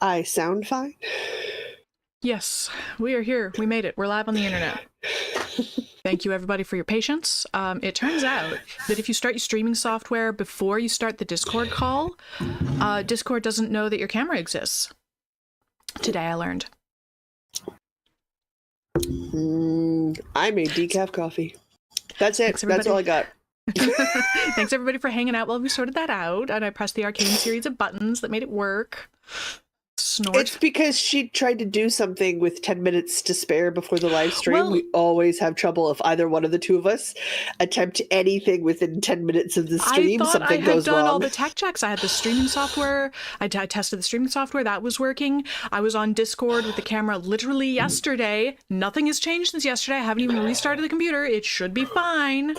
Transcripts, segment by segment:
I sound fine? Yes, we are here. We made it. We're live on the internet. Thank you, everybody, for your patience. It turns out that if you start your streaming software before you start the Discord call, Discord doesn't know that your camera exists. Today I learned. I made decaf coffee. That's it. Thanks, That's all I got. Thanks, everybody, for hanging out while we sorted that out. And I pressed the arcane series of buttons that made it work. Snort. It's because she tried to do something with 10 minutes to spare before the live stream. Well, we always have trouble if either one of the two of us attempt anything within 10 minutes of the stream. I thought something I had goes done wrong. all the tech checks. I had the streaming software. I tested the streaming software. That was working. I was on Discord with the camera literally yesterday. Nothing has changed since yesterday. I haven't even restarted the computer. It should be fine.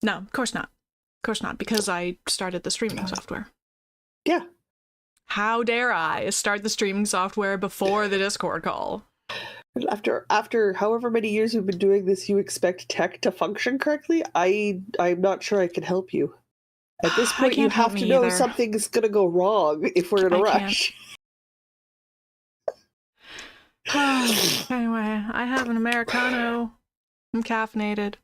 No, of course not. Of course not, because I started the streaming software. Yeah. How dare I start the streaming software before the Discord call? After however many years we've been doing this, you expect tech to function correctly? I'm not sure I can help you. At this point, you have to know something's going to go wrong if we're in a rush. Anyway, I have an Americano. I'm caffeinated.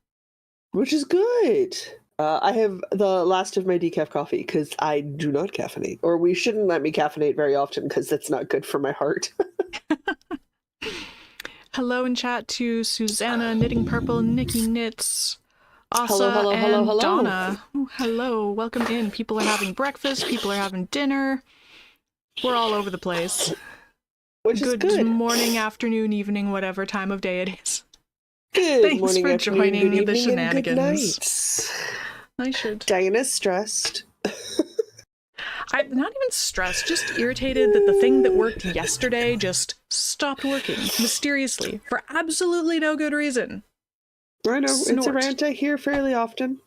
Which is good. I have the last of my decaf coffee because I do not caffeinate. Or we shouldn't let me caffeinate very often because that's not good for my heart. Hello in chat to Susanna, Knitting Purple, Nikki Knits, Asa, hello. Donna. Ooh, hello, welcome in. People are having breakfast, people are having dinner. We're all over the place. Which is good. Good morning, afternoon, evening, whatever time of day it is. Good Thanks morning, for joining the shenanigans. I should. Diana's stressed. I'm not even stressed, just irritated that the thing that worked yesterday just stopped working mysteriously for absolutely no good reason. I know, It's a rant I hear fairly often.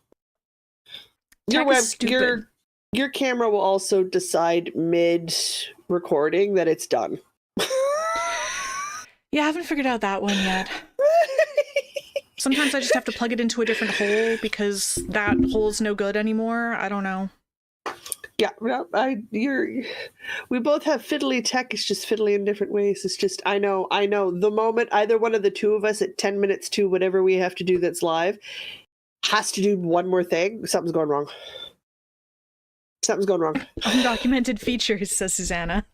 Your camera will also decide mid-recording that it's done. Yeah, I haven't figured out that one yet. Sometimes I just have to plug it into a different hole because that hole's no good anymore. I don't know. Yeah, well, we both have fiddly tech. It's just fiddly in different ways. It's just, I know. The moment either one of the two of us at 10 minutes to whatever we have to do that's live has to do one more thing, something's going wrong. Something's going wrong. Undocumented features, says Susanna.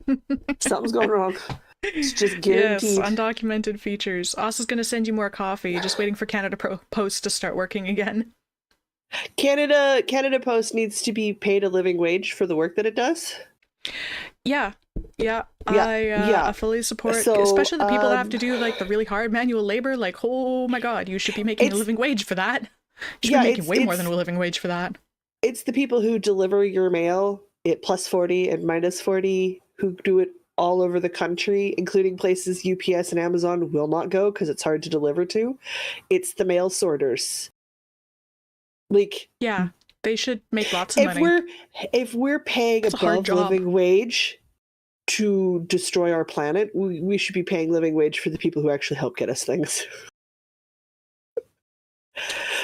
Something's going wrong. It's just guaranteed. Yes, undocumented features. Asa's going to send you more coffee. Just waiting for Canada Post to start working again. Canada Post needs to be paid a living wage for the work that it does. Yeah. I fully support, especially the people that have to do like the really hard manual labor. Like, oh my god, you should be making a living wage for that. You should be making way more than a living wage for that. It's the people who deliver your mail at plus 40 and minus 40 who do it all over the country, including places UPS and Amazon will not go because it's hard to deliver to. It's the mail sorters. Like, yeah, they should make lots of money. If we're paying above living wage to destroy our planet, we should be paying living wage for the people who actually help get us things.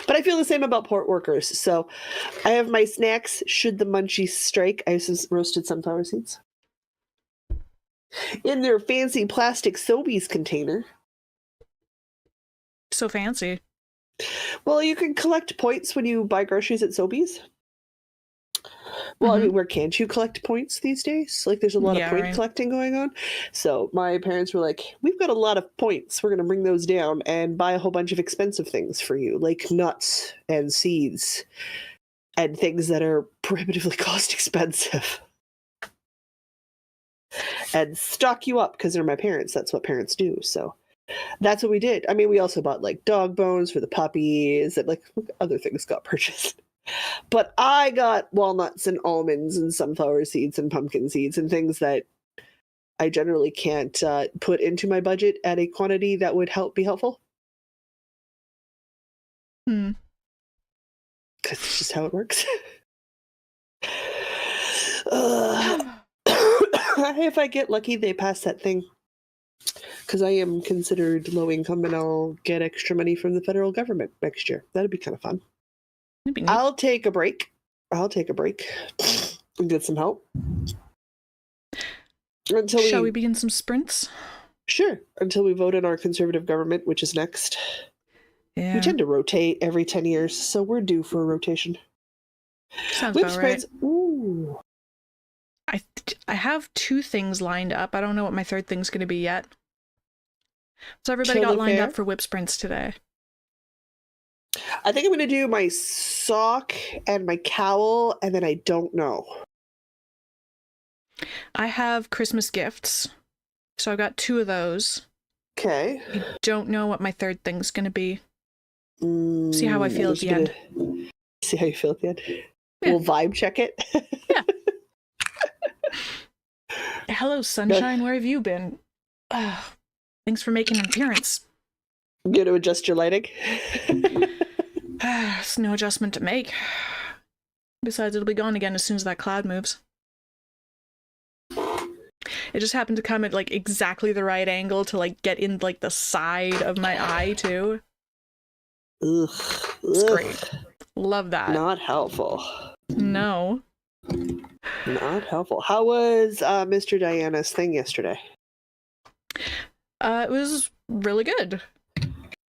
But I feel the same about port workers. So I have my snacks should the munchies strike. I have some roasted sunflower seeds in their fancy plastic Sobeys container. So fancy. Well, you can collect points when you buy groceries at Sobeys. Well, I mean, where can't you collect points these days? Like, there's a lot of point collecting going on. So my parents were like, we've got a lot of points. We're going to bring those down and buy a whole bunch of expensive things for you, like nuts and seeds and things that are prohibitively cost expensive. And stock you up because they're my parents. That's what parents do. So that's what we did. I mean, we also bought like dog bones for the puppies and like other things got purchased. But I got walnuts and almonds and sunflower seeds and pumpkin seeds and things that I generally can't put into my budget at a quantity that would be helpful. Because it's just how it works. If I get lucky, they pass that thing. Because I am considered low income and I'll get extra money from the federal government next year. That'd be kind of fun. I'll take a break and get some help. Until we begin some sprints? Sure. Until we vote in our conservative government, which is next. Yeah. We tend to rotate every 10 years, so we're due for a rotation. Sounds WIP about right. Sprints. Ooh. I have 2 things lined up. I don't know what my third thing's going to be yet. So everybody got lined up for WIP Sprints today. I think I'm going to do my sock and my cowl, and then I don't know. I have Christmas gifts, so I've got 2 of those. Okay. I don't know what my third thing's going to be. See how I feel at the end. See how you feel at the end? Yeah. We'll vibe check it. Yeah. Hello, sunshine. Where have you been? Thanks for making an appearance. I'm going to adjust your lighting. It's no adjustment to make. Besides, it'll be gone again as soon as that cloud moves. It just happened to come at like exactly the right angle to like get in like the side of my eye too. Ugh. It's great. Love that. Not helpful. No. Not helpful. How was Mr. Diana's thing yesterday? It was really good.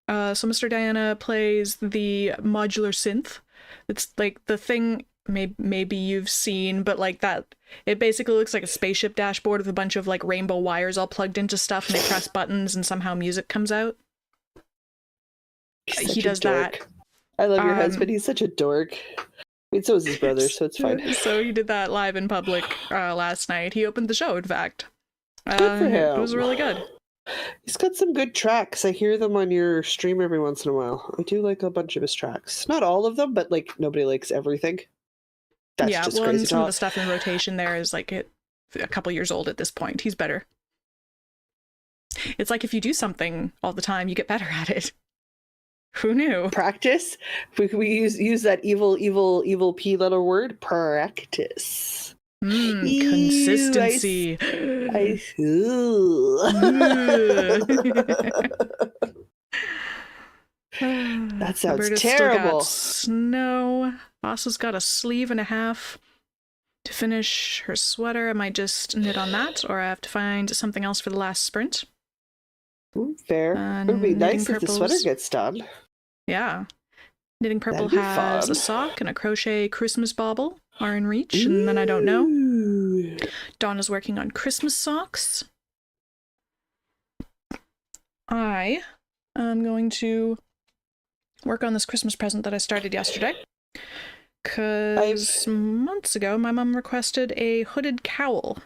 So Mr. Diana plays the modular synth. It's like the thing maybe you've seen, but like that, it basically looks like a spaceship dashboard with a bunch of like rainbow wires all plugged into stuff, and they press buttons and somehow music comes out. He does that. I love your husband. He's such a dork. I mean, so is his brother, so it's fine. So he did that live in public last night. He opened the show, in fact. Good for him. It was really good. He's got some good tracks. I hear them on your stream every once in a while. I do like a bunch of his tracks. Not all of them, but like nobody likes everything. That's just crazy and some talk. of the stuff in rotation there is like a couple years old at this point. He's better. It's like if you do something all the time, you get better at it. Who knew? Practice. We use that evil P letter word. Practice. Consistency. That sounds Alberta's terrible. Still got snow. Boss got a sleeve and a half to finish her sweater. I might just knit on that, or I have to find something else for the last sprint. Fair. It would be nice if the sweater gets done. Yeah. Knitting Purple has a sock and a crochet Christmas bauble are in reach, and then I don't know. Donna's working on Christmas socks. I am going to work on this Christmas present that I started yesterday. Because months ago, my mom requested a hooded cowl.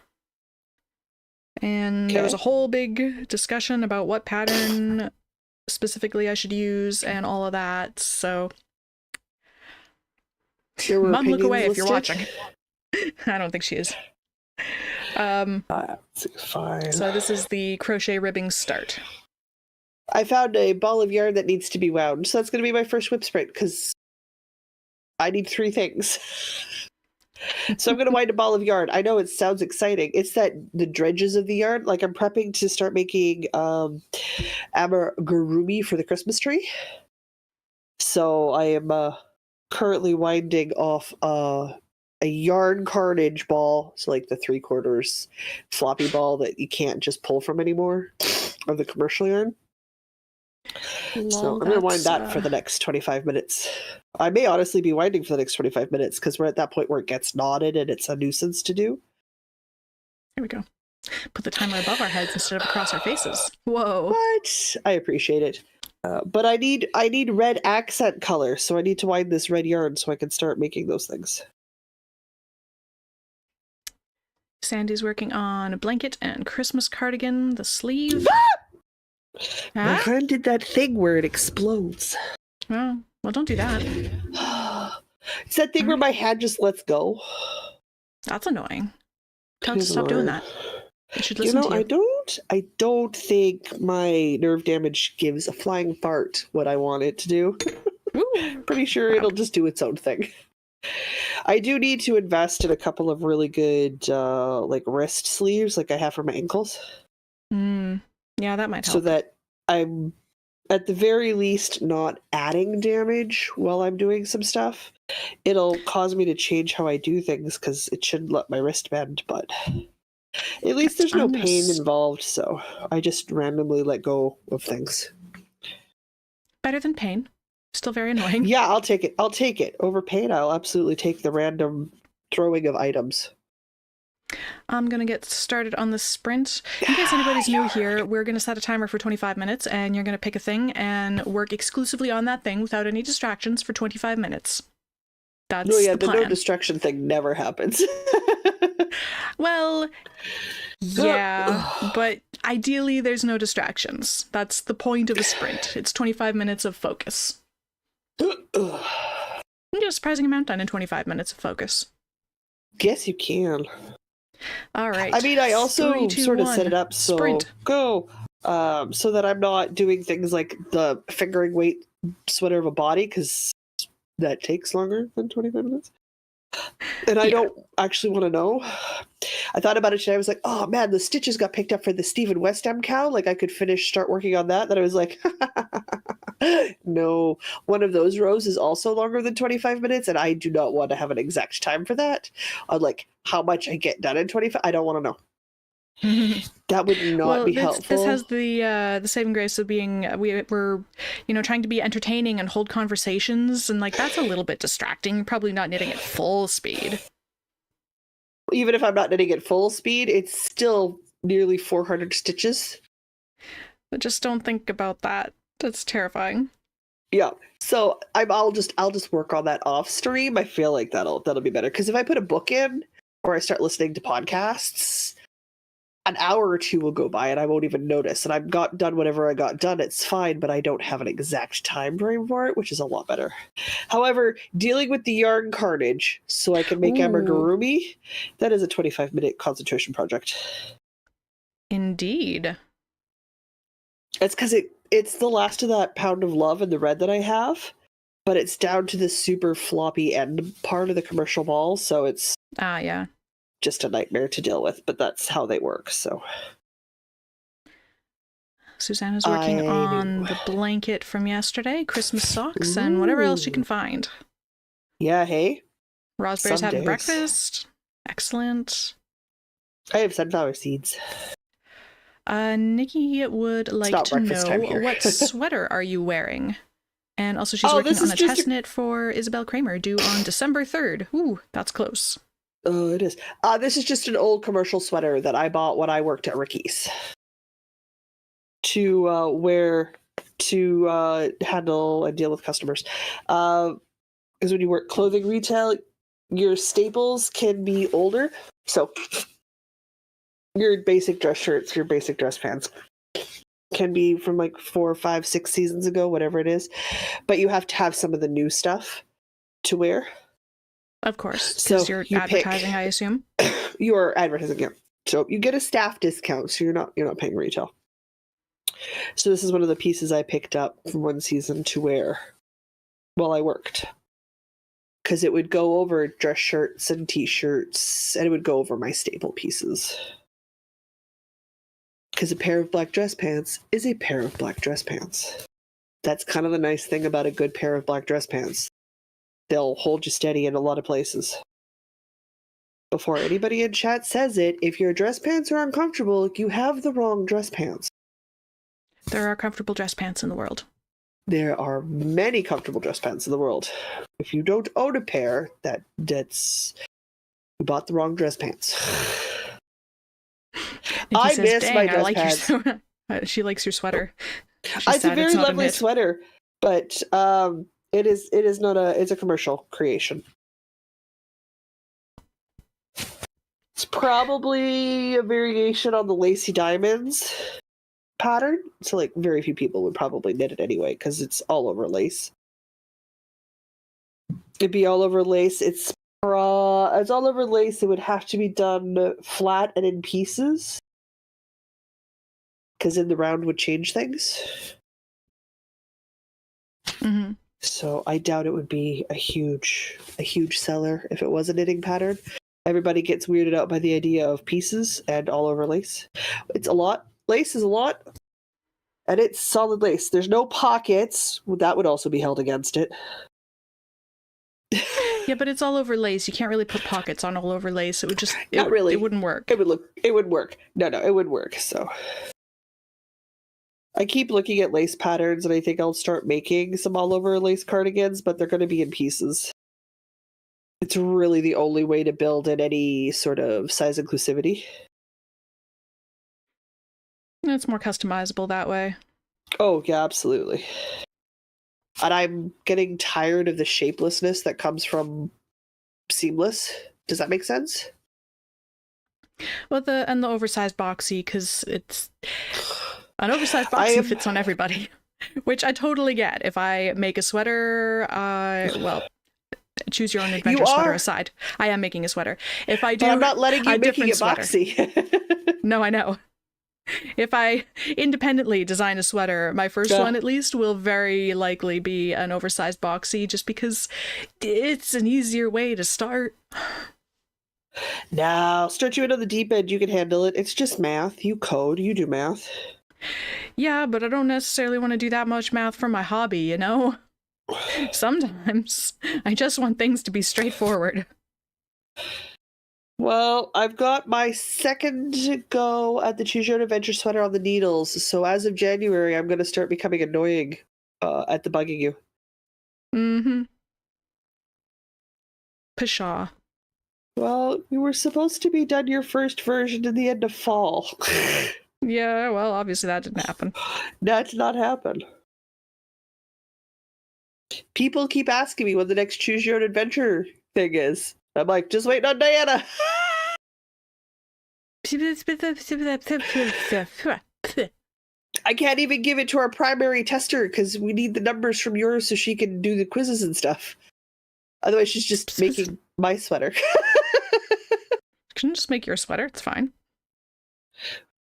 And there was a whole big discussion about what pattern specifically I should use and all of that, so... Mom, look away if you're watching. I don't think she is. Fine. So this is the crochet ribbing start. I found a ball of yarn that needs to be wound, so that's going to be my first WIP sprint, because I need 3 things. So I'm going to wind a ball of yarn. I know it sounds exciting. It's that the dredges of the yarn, like I'm prepping to start making amigurumi for the Christmas tree. So I am currently winding off a yarn carnage ball, so like the 3/4 floppy ball that you can't just pull from anymore, of the commercial yarn. So I'm going to wind that for the next 25 minutes. I may honestly be winding for the next 25 minutes because we're at that point where it gets knotted and it's a nuisance to do. Here we go. Put the timer above our heads instead of across our faces. Whoa. What? I appreciate it. But I need red accent color, so I need to wind this red yarn so I can start making those things. Sandy's working on a blanket and Christmas cardigan, the sleeve. My hand did that thing where it explodes. Well, don't do that. It's that thing where my hand just lets go. That's annoying. Tell it to stop doing that. It should listen to you. I don't think my nerve damage gives a flying fart what I want it to do. Pretty sure it'll just do its own thing. I do need to invest in a couple of really good like wrist sleeves like I have for my ankles. Yeah, that might help. So that I'm at the very least not adding damage while I'm doing some stuff. It'll cause me to change how I do things because it shouldn't let my wrist bend, but At least there's no pain s- involved, so I just randomly let go of things. Better than pain. Still very annoying. Yeah, I'll take it. I'll take it. Over pain, I'll absolutely take the random throwing of items. I'm going to get started on the sprint. In case anybody's new here, we're going to set a timer for 25 minutes, and you're going to pick a thing and work exclusively on that thing without any distractions for 25 minutes. That's the plan. No distraction thing never happens. Well, yeah, but ideally there's no distractions. That's the point of a sprint. It's 25 minutes of focus. You can get a surprising amount done in 25 minutes of focus. Yes, you can. All right. I mean, I also 3, 2, sort of 1. set it up so Sprint. Go, so that I'm not doing things like the fingering weight sweater of a body, because that takes longer than 25 minutes. And I don't actually want to know. I thought about it today. I was like, oh man, the stitches got picked up for the Stephen West M cow. Like I could start working on that. Then I was like, no, one of those rows is also longer than 25 minutes. And I do not want to have an exact time for that. On like how much I get done in 25. I don't want to know. That would not be helpful. This has the saving grace of being we're trying to be entertaining and hold conversations, and like that's a little bit distracting. You're probably not knitting at full speed. Even if I'm not knitting at full speed, it's still nearly 400 stitches. But just don't think about that. That's terrifying. Yeah. So I'll just work on that off stream. I feel like that'll be better, because if I put a book in or I start listening to podcasts, an hour or two will go by and I won't even notice. And I've got done whatever I got done. It's fine, but I don't have an exact time frame for it, which is a lot better. However, dealing with the yarn carnage so I can make amigurumi, that is a 25-minute concentration project. Indeed. It's because it's the last of that pound of love in the red that I have, but it's down to the super floppy end part of the commercial ball, so it's just a nightmare to deal with, but that's how they work. So Susanna's working on the blanket from yesterday, Christmas socks, and whatever else she can find. Yeah, hey? Raspberries having breakfast. Excellent. I have sunflower seeds. Nikki would like to know, what sweater are you wearing? And also she's working on a test knit for Isabel Kramer due on December 3rd. Ooh, that's close. Oh, it is. This is just an old commercial sweater that I bought when I worked at Ricky's to wear to handle and deal with customers. Because when you work clothing retail, your staples can be older. So your basic dress shirts, your basic dress pants can be from like 4, 5, 6 seasons ago, whatever it is. But you have to have some of the new stuff to wear. Of course, because you're advertising, I assume. You're advertising, yeah. So you get a staff discount, so you're not paying retail. So this is one of the pieces I picked up from one season to wear while I worked, because it would go over dress shirts and t-shirts, and it would go over my staple pieces. Because a pair of black dress pants is a pair of black dress pants. That's kind of the nice thing about a good pair of black dress pants. They'll hold you steady in a lot of places. Before anybody in chat says it, if your dress pants are uncomfortable, you have the wrong dress pants. There are comfortable dress pants in the world. There are many comfortable dress pants in the world. If you don't own a pair, that's you bought the wrong dress pants. I miss my dress pants. She likes your sweater. It's a very lovely sweater, but it's a commercial creation. It's probably a variation on the Lacy Diamonds pattern, so like very few people would probably knit it anyway because it's all over lace. It'd be all over lace. It's all over lace. It would have to be done flat and in pieces, because in the round would change things. Mm-hmm. So I doubt it would be a huge seller if it was a knitting pattern. Everybody gets weirded out by the idea of pieces and all over lace. It's a lot. Lace is a lot. And it's solid lace. There's no pockets. That would also be held against it. Yeah, but it's all over lace. You can't really put pockets on all over lace. It would just... Not really. It wouldn't work. It would work. No, it would work, so... I keep looking at lace patterns, and I think I'll start making some all-over lace cardigans, but they're going to be in pieces. It's really the only way to build in any sort of size inclusivity. It's more customizable that way. Oh, yeah, absolutely. And I'm getting tired of the shapelessness that comes from seamless. Does that make sense? Well, the oversized boxy, because it's... An oversized boxy fits on everybody, which I totally get. If I make a sweater, well, choose your own adventure sweater aside. I am making a sweater. If I do, but I'm not letting you making it boxy. No, I know. If I independently design a sweater, my first one at least will very likely be an oversized boxy, just because it's an easier way to start. No, start you into the deep end. You can handle it. It's just math. You code. You do math. Yeah, but I don't necessarily want to do that much math for my hobby, you know? Sometimes I just want things to be straightforward. Well, I've got my second go at the Choose Your Own Adventure sweater on the needles, so as of January, I'm going to start becoming annoying at the bugging you. Mm-hmm. Pshaw. Well, you were supposed to be done your first version in the end of fall. Yeah, well, obviously that didn't happen. That did not happen. People keep asking me what the next Choose Your Own Adventure thing is. I'm like, just waiting on Diana. I can't even give it to our primary tester because we need the numbers from yours so she can do the quizzes and stuff. Otherwise, she's just making my sweater. Can you just make your sweater? It's fine.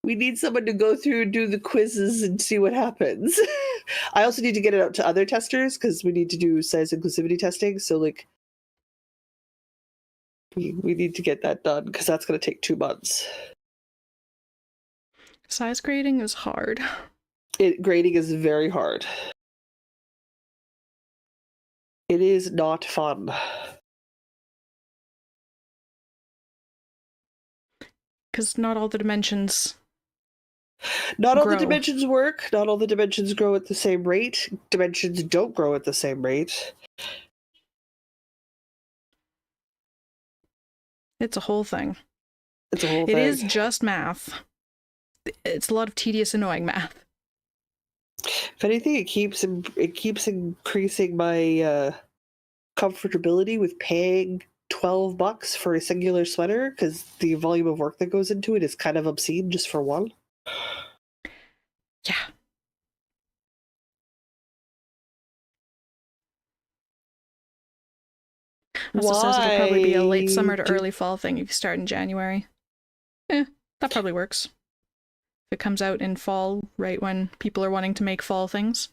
We need someone to go through and do the quizzes and see what happens. I also need to get it out to other testers because we need to do size inclusivity testing. So, like, we need to get that done because that's going to take 2 months. Size grading is hard. Grading is very hard. It is not fun. Because not all the dimensions Not all the dimensions work. Not all the dimensions grow at the same rate. Dimensions don't grow at the same rate. It's a whole thing. It's a whole thing. It is just math. It's a lot of tedious, annoying math. If anything, it keeps increasing my comfortability with paying $12 for a singular sweater because the volume of work that goes into it is kind of obscene just for one. Yeah. Also says it'll probably be a late summer to early fall thing if you start in January. That probably works. If it comes out in fall, right when people are wanting to make fall things.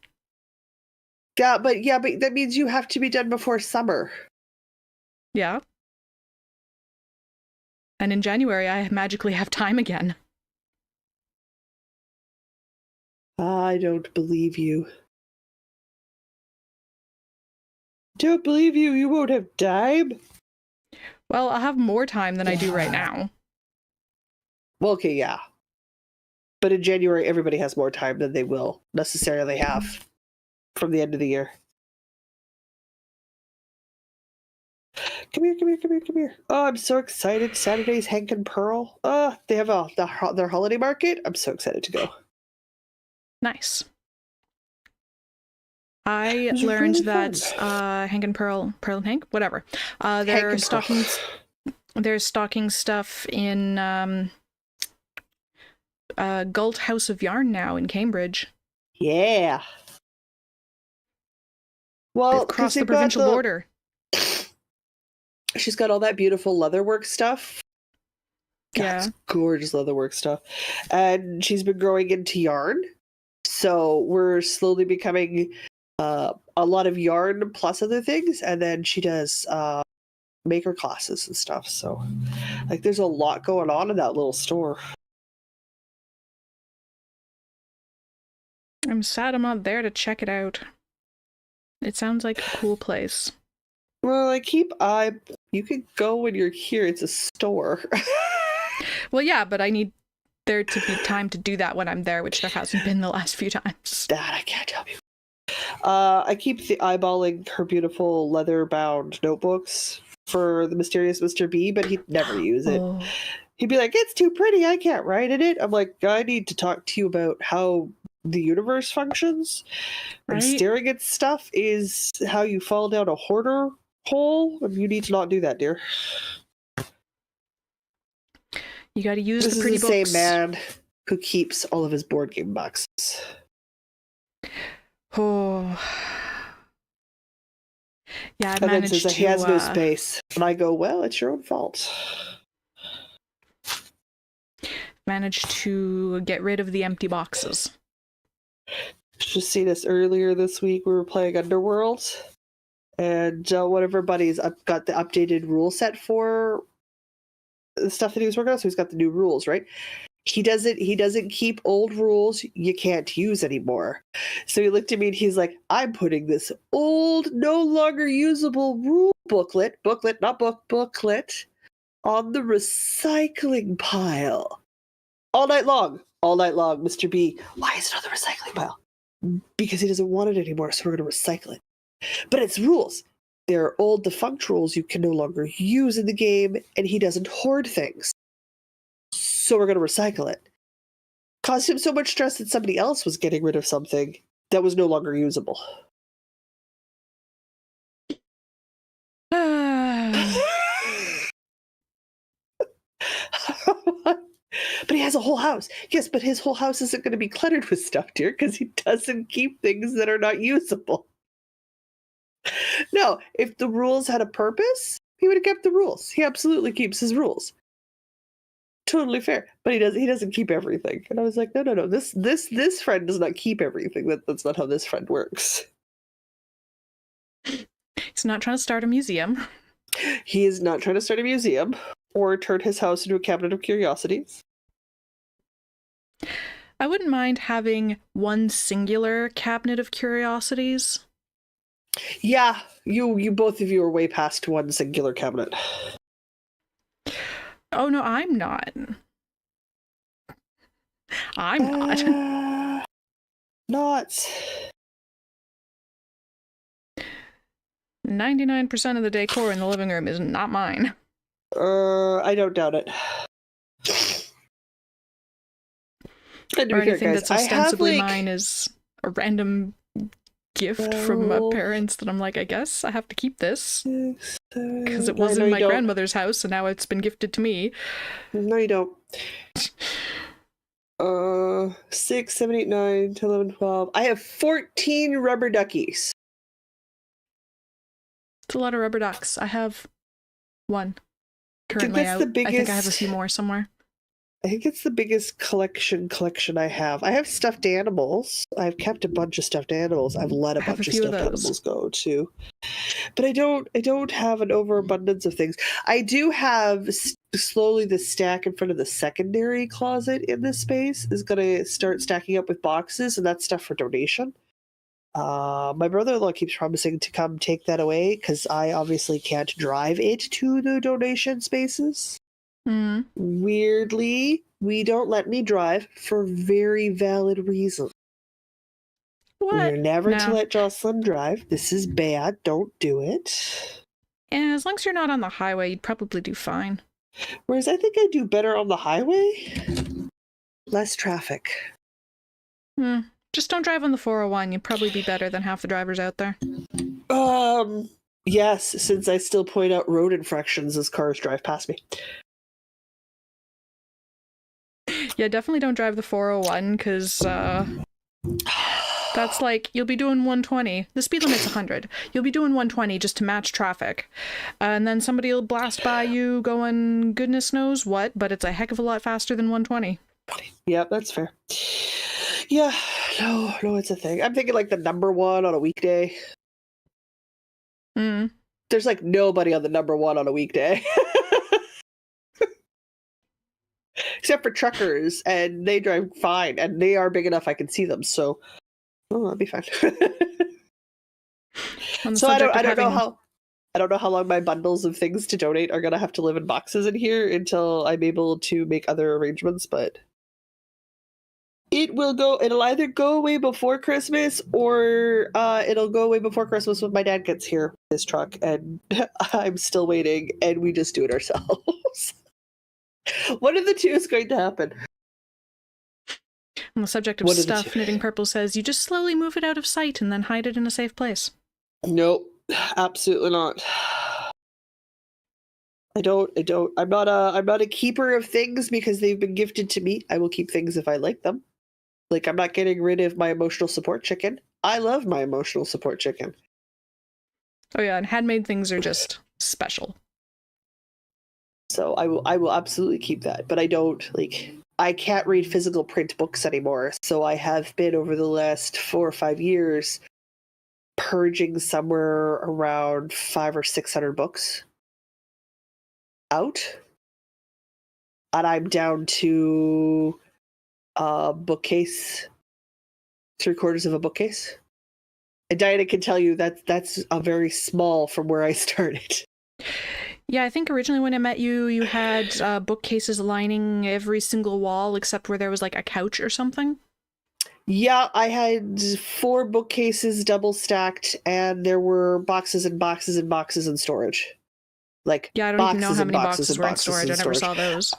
Yeah, but that means you have to be done before summer. Yeah. And in January, I magically have time again. I don't believe you. Don't believe you. You won't have time. Well, I'll have more time than I do right now. Well, okay, yeah. But in January, everybody has more time than they will necessarily have from the end of the year. Come here. Oh, I'm so excited. Saturday's Hank and Pearl. They have their holiday market. I'm so excited to go. Nice. I learned really that Hank and Pearl and Hank, whatever. They're stocking stuff in Galt House of Yarn now in Cambridge. Yeah. Well, they've crossed the provincial border. She's got all that beautiful leatherwork stuff. God, yeah, gorgeous leatherwork stuff, and she's been growing into yarn. So we're slowly becoming a lot of yarn plus other things, and then she does maker classes and stuff. So, like, there's a lot going on in that little store. I'm sad I'm not there to check it out. It sounds like a cool place. Well, you can go when you're here. It's a store. Well, yeah, but I need there to be time to do that when I'm there, which there hasn't been the last few times. That I can't tell you. I keep eyeballing her beautiful leather-bound notebooks for the mysterious Mr. B, but he'd never use it. Oh. He'd be like, "It's too pretty. I can't write in it." I'm like, "I need to talk to you about how the universe functions." Right? And staring at stuff is how you fall down a hoarder hole, and you need to not do that, dear. You got to use This the pretty is the books. same man who keeps all of his board game boxes. Oh. Yeah, I And then managed says that to. he has no space. And I go, well, it's your own fault. Managed to get rid of the empty boxes. Just seen us earlier this week. We were playing Underworld. And one of our buddies got the updated rule set for the stuff that he was working on. So he's got the new rules, right? He doesn't keep old rules you can't use anymore. So he looked at me and he's like, I'm putting this old, no longer usable rule booklet, not booklet, on the recycling pile. All night long, Mr. B. Why is it on the recycling pile? Because he doesn't want it anymore, so we're going to recycle it. But it's rules. They're old, defunct rules you can no longer use in the game, and he doesn't hoard things. So we're going to recycle it. Caused him so much stress that somebody else was getting rid of something that was no longer usable. But he has a whole house. Yes, but his whole house isn't going to be cluttered with stuff, dear, because he doesn't keep things that are not usable. No, if the rules had a purpose, he would have kept the rules. He absolutely keeps his rules. Totally fair, but he doesn't keep everything. And I was like, no. This friend does not keep everything. That's not how this friend works. He's not trying to start a museum. He is not trying to start a museum or turn his house into a cabinet of curiosities. I wouldn't mind having one singular cabinet of curiosities. Yeah, you both of you are way past one singular cabinet. Oh no, I'm not. I'm not. Not. 99% of the decor in the living room is not mine. I don't doubt it. And Or anything guys, that's ostensibly mine is a random gift from my parents that I'm like, I guess I have to keep this. Because it was in my grandmother's house and now it's been gifted to me. No, you don't. 6, 7, 8, 9, 10, 11, 12. I have 14 rubber duckies. It's a lot of rubber ducks. I have one currently out. I think I have a few more somewhere. I think it's the biggest collection I have. I have stuffed animals. I've kept a bunch of stuffed animals. I've let a bunch of stuffed animals go too. But I don't have an overabundance of things. I do have slowly the stack in front of the secondary closet in this space is going to start stacking up with boxes, and that's stuff for donation. My brother-in-law keeps promising to come take that away because I obviously can't drive it to the donation spaces. Mm. Weirdly, we don't let me drive for very valid reasons. What? We're never to let Jocelyn drive. This is bad. Don't do it. And as long as you're not on the highway, you'd probably do fine. Whereas I think I do better on the highway. Less traffic. Just don't drive on the 401. You'd probably be better than half the drivers out there. Yes, since I still point out road infractions as cars drive past me. Yeah, definitely don't drive the 401 because that's like, you'll be doing 120. The speed limit's 100. You'll be doing 120 just to match traffic. And then somebody will blast by you going goodness knows what, but it's a heck of a lot faster than 120. Yeah, that's fair. Yeah, no, it's a thing. I'm thinking like the number one on a weekday. There's like nobody on the number one on a weekday. Except for truckers, and they drive fine, and they are big enough I can see them, so that'll be fine. So I don't know how I don't know how long my bundles of things to donate are going to have to live in boxes in here until I'm able to make other arrangements, but it'll either go away before Christmas or it'll go away before Christmas when my dad gets here with his truck, and I'm still waiting, and we just do it ourselves. One of the two is going to happen. On the subject of stuff, Knitting Purple says, you just slowly move it out of sight and then hide it in a safe place. Nope, absolutely not. I'm not a keeper of things because they've been gifted to me. I will keep things if I like them. Like, I'm not getting rid of my emotional support chicken. I love my emotional support chicken. Oh yeah, and handmade things are just special. So I will absolutely keep that. But I can't read physical print books anymore. So I have been, over the last 4 or 5 years, purging somewhere around 500 or 600 books out. And I'm down to a bookcase, 3/4 of a bookcase. And Diana can tell you that's a very small from where I started. Yeah, I think originally when I met you, you had bookcases lining every single wall except where there was like a couch or something. Yeah, I had 4 bookcases double stacked, and there were boxes and boxes and boxes in storage. Like, yeah, I don't even know how many boxes were in storage. I never saw those.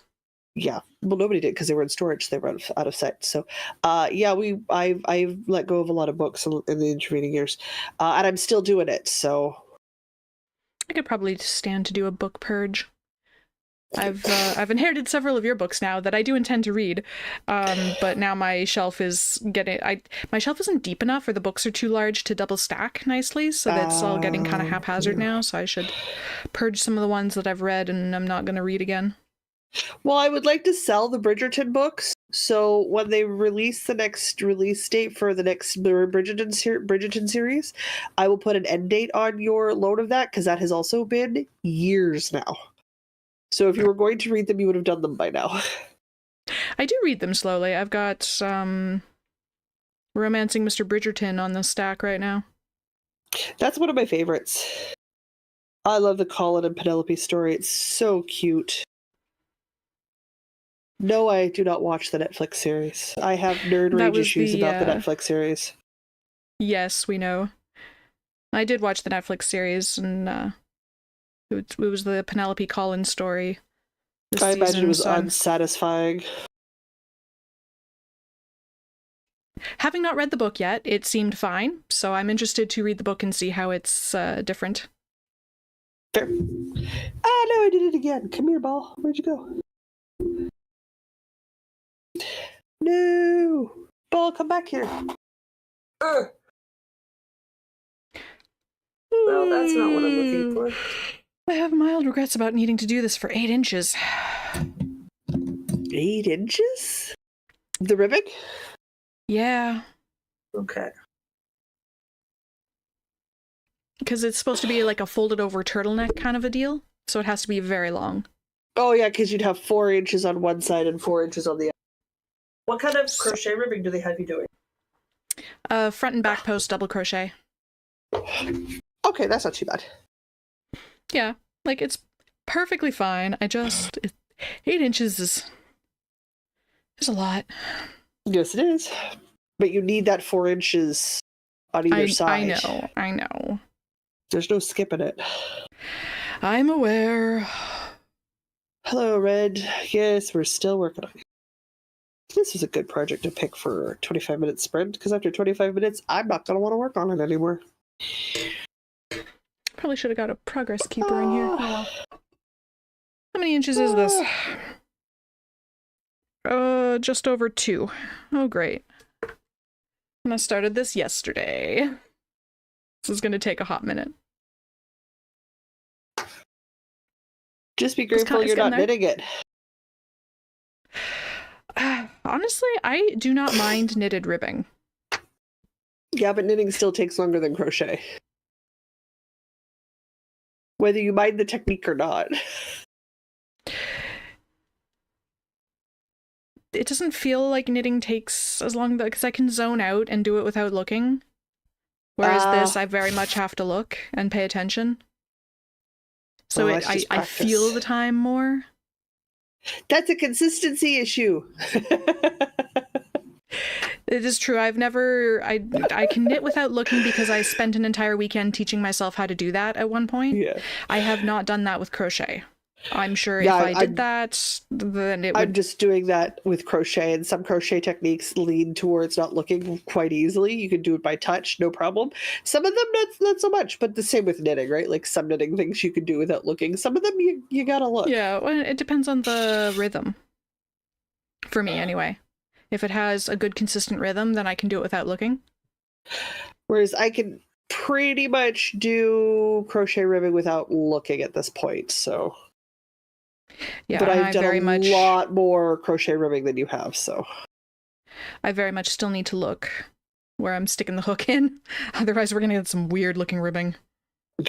Yeah, well, nobody did because they were in storage. They were out of sight. So, yeah, I've let go of a lot of books in the intervening years, and I'm still doing it. So, I could probably stand to do a book purge. I've inherited several of your books now that I do intend to read, but now my shelf is my shelf isn't deep enough, or the books are too large to double stack nicely, so that's all getting kind of haphazard now. So I should purge some of the ones that I've read and I'm not going to read again. Well, I would like to sell the Bridgerton books, so when they release the next release date for the next Bridgerton series, I will put an end date on your loan of that, because that has also been years now. So if you were going to read them, you would have done them by now. I do read them slowly. I've got Romancing Mr. Bridgerton on the stack right now. That's one of my favorites. I love the Colin and Penelope story. It's so cute. No, I do not watch the Netflix series. I have nerd rage issues about the Netflix series. Yes, we know. I did watch the Netflix series, and it was the Penelope Collins story. I imagine it was unsatisfying. Having not read the book yet, it seemed fine, so I'm interested to read the book and see how it's different. Fair. Ah, no, I did it again. Come here, ball. Where'd you go? No! Ball, come back here. Well, that's not what I'm looking for. I have mild regrets about needing to do this for 8 inches. 8 inches? The ribbing? Yeah. Okay. Because it's supposed to be like a folded over turtleneck kind of a deal, so it has to be very long. Oh yeah, because you'd have 4 inches on one side and 4 inches on the other. What kind of crochet ribbing do they have you doing? Front and back post double crochet. Okay, that's not too bad. Yeah, like it's perfectly fine. 8 inches is a lot. Yes, it is. But you need that 4 inches on either side. I know. There's no skipping it. I'm aware. Hello, Red. Yes, we're still working on it. This was a good project to pick for a 25-minute sprint, because after 25 minutes, I'm not going to want to work on it anymore. Probably should have got a progress keeper in here. How many inches is this? Just over 2. Oh, great. And I started this yesterday. This is going to take a hot minute. Just be grateful you're not knitting it. Honestly, I do not mind knitted ribbing. Yeah, but knitting still takes longer than crochet. Whether you mind the technique or not. It doesn't feel like knitting takes as long, because I can zone out and do it without looking. Whereas this, I very much have to look and pay attention. So Well, I feel the time more. That's a consistency issue. It is true. I can knit without looking because I spent an entire weekend teaching myself how to do that at one point. Yeah. I have not done that with crochet. I'm sure if I did that, then it would... I'm just doing that with crochet, and some crochet techniques lean towards not looking quite easily. You can do it by touch, no problem. Some of them not so much, but the same with knitting, right? Like some knitting things you can do without looking. Some of them you gotta look. Yeah, well, it depends on the rhythm. For me, anyway. If it has a good consistent rhythm, then I can do it without looking. Whereas I can pretty much do crochet ribbing without looking at this point, so... Yeah, but I've done a lot more crochet ribbing than you have, so... I very much still need to look where I'm sticking the hook in. Otherwise, we're going to get some weird-looking ribbing.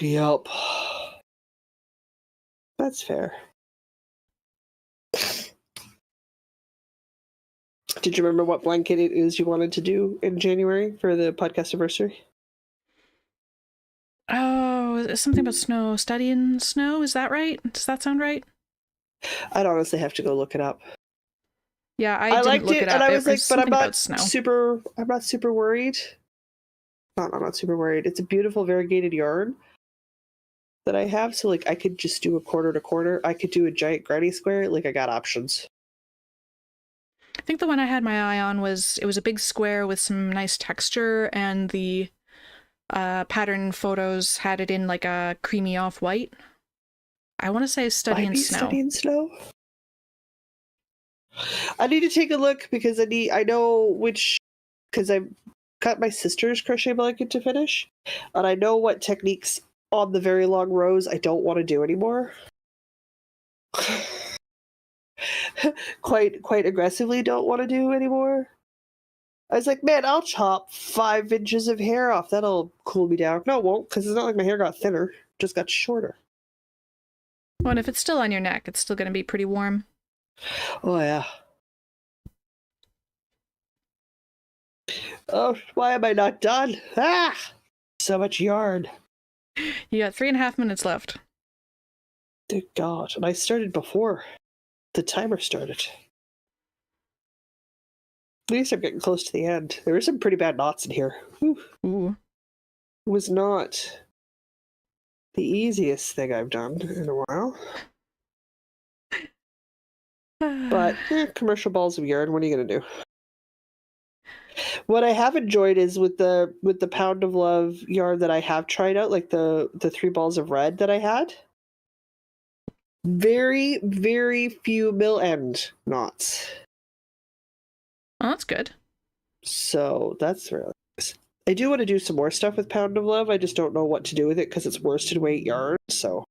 Yup. That's fair. Did you remember what blanket it is you wanted to do in January for the podcast anniversary? Oh, something about snow. Studying snow? Is that right? Does that sound right? I'd honestly have to go look it up. Yeah, I didn't look it up. And I was like, but I'm not super worried. No, I'm not super worried. It's a beautiful variegated yarn that I have, so like I could just do a quarter to quarter. I could do a giant granny square. Like I got options. I think the one I had my eye on was a big square with some nice texture, and the pattern photos had it in like a creamy off-white. I want to say Studying Snow. Studying Snow? I need to take a look because I know which, because I've got my sister's crochet blanket to finish, and I know what techniques on the very long rows I don't want to do anymore. quite aggressively don't want to do anymore. I was like, man, I'll chop 5 inches of hair off. That'll cool me down. No, it won't, because it's not like my hair got thinner. It just got shorter. Well, and if it's still on your neck, it's still going to be pretty warm. Oh, yeah. Oh, why am I not done? Ah! So much yarn. You got 3.5 minutes left. Dear God. And I started before the timer started. At least I'm getting close to the end. There were some pretty bad knots in here. Whew. Ooh. It was not the easiest thing I've done in a while. But commercial balls of yarn, what are you gonna do? What I have enjoyed is with the Pound of Love yarn that I have tried out, like the 3 balls of red that I had. Very, very few mill end knots. Oh, that's good. So that's really nice. I do want to do some more stuff with Pound of Love. I just don't know what to do with it because it's worsted weight yarn. So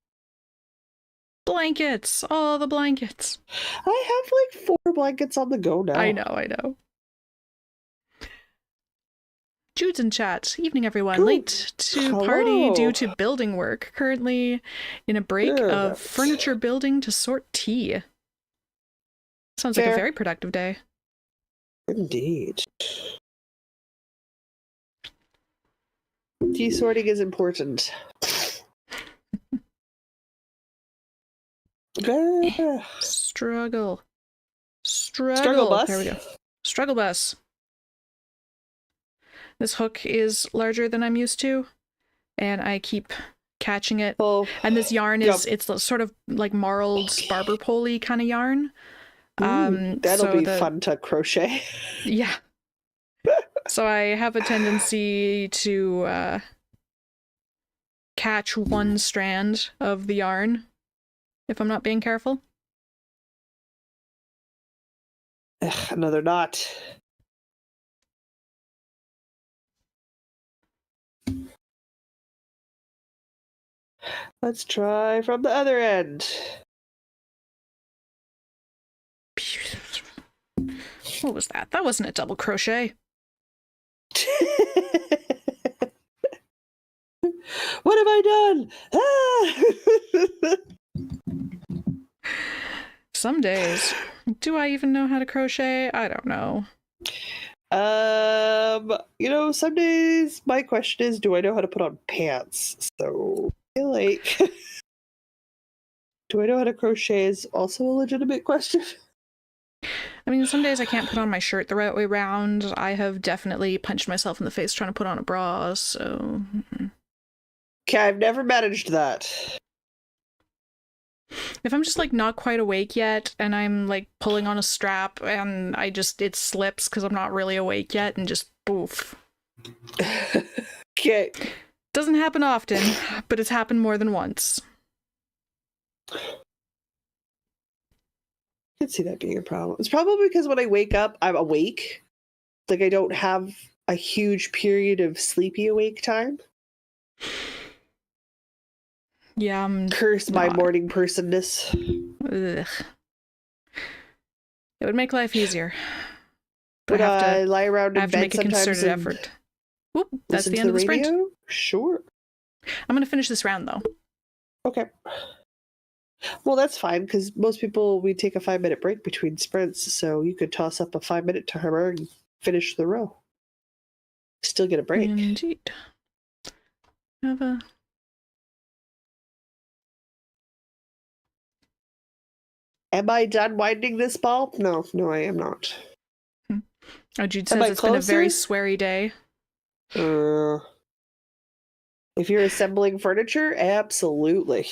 blankets, all the blankets. I have like 4 blankets on the go now. I know. Jude's in chat. Evening, everyone. Ooh, late to party due to building work. Currently in a break of furniture building to sort tea. Sounds like a very productive day. Indeed. Tea sorting is important. Struggle bus. There we go. Struggle bus. This hook is larger than I'm used to, and I keep catching it. Oh, and this yarn it's sort of like marled barber pole-y kind of yarn. That'll be fun to crochet. Yeah. So I have a tendency to catch one strand of the yarn if I'm not being careful. Ugh, another knot. Let's try from the other end. What was that? That wasn't a double crochet. What have I done? Ah! Some days. Do I even know how to crochet? I don't know. Some days my question is, do I know how to put on pants? So I feel like Do I know how to crochet is also a legitimate question. I mean, some days I can't put on my shirt the right way round. I have definitely punched myself in the face trying to put on a bra, so... Okay, I've never managed that. If I'm just, like, not quite awake yet, and I'm, like, pulling on a strap, and it slips because I'm not really awake yet, and just poof. Okay. Doesn't happen often, but it's happened more than once. I can see that being a problem. It's probably because when I wake up, I'm awake. Like, I don't have a huge period of sleepy awake time. Yeah, Curse my morning personness. Ugh. It would make life easier. But I lie around in bed make a concerted effort. Whoop, that's the end of the sprint. Sure. I'm going to finish this round, though. Okay. Well, that's fine, because most people, we take a 5-minute break between sprints, so you could toss up a 5-minute timer and finish the row. Still get a break. Indeed. Am I done winding this ball? No, I am not. Oh, Jude says it's been a very sweary day. If you're assembling furniture, absolutely.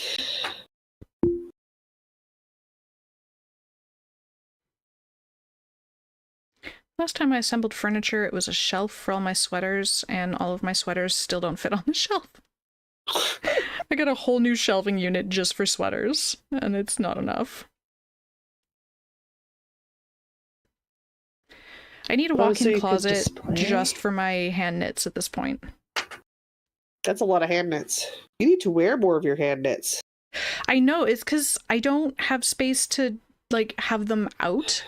Last time I assembled furniture, it was a shelf for all my sweaters, and all of my sweaters still don't fit on the shelf. I got a whole new shelving unit just for sweaters, and it's not enough. I need a walk-in closet just for my hand knits at this point. That's a lot of hand knits. You need to wear more of your hand knits. I know, it's because I don't have space to, like, have them out.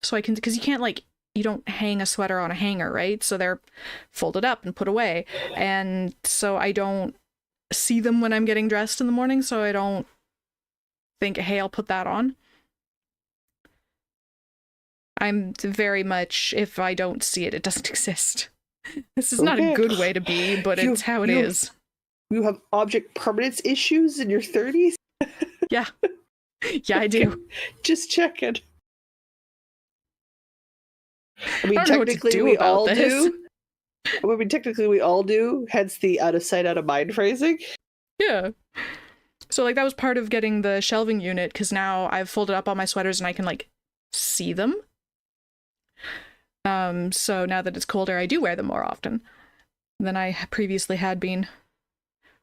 So I can, because you can't, like, you don't hang a sweater on a hanger, right? So they're folded up and put away. And so I don't see them when I'm getting dressed in the morning, so I don't think, hey, I'll put that on. I'm very much, if I don't see it, it doesn't exist. This is not a good way to be, but it's how it is. You have object permanence issues in your 30s? Yeah. Yeah, I do. Just checking. I mean, technically we all do. I mean, technically we all do, hence the out of sight, out of mind phrasing. Yeah. So, like, that was part of getting the shelving unit, because now I've folded up all my sweaters and I can, like, see them. So now that it's colder, I do wear them more often than I previously had been,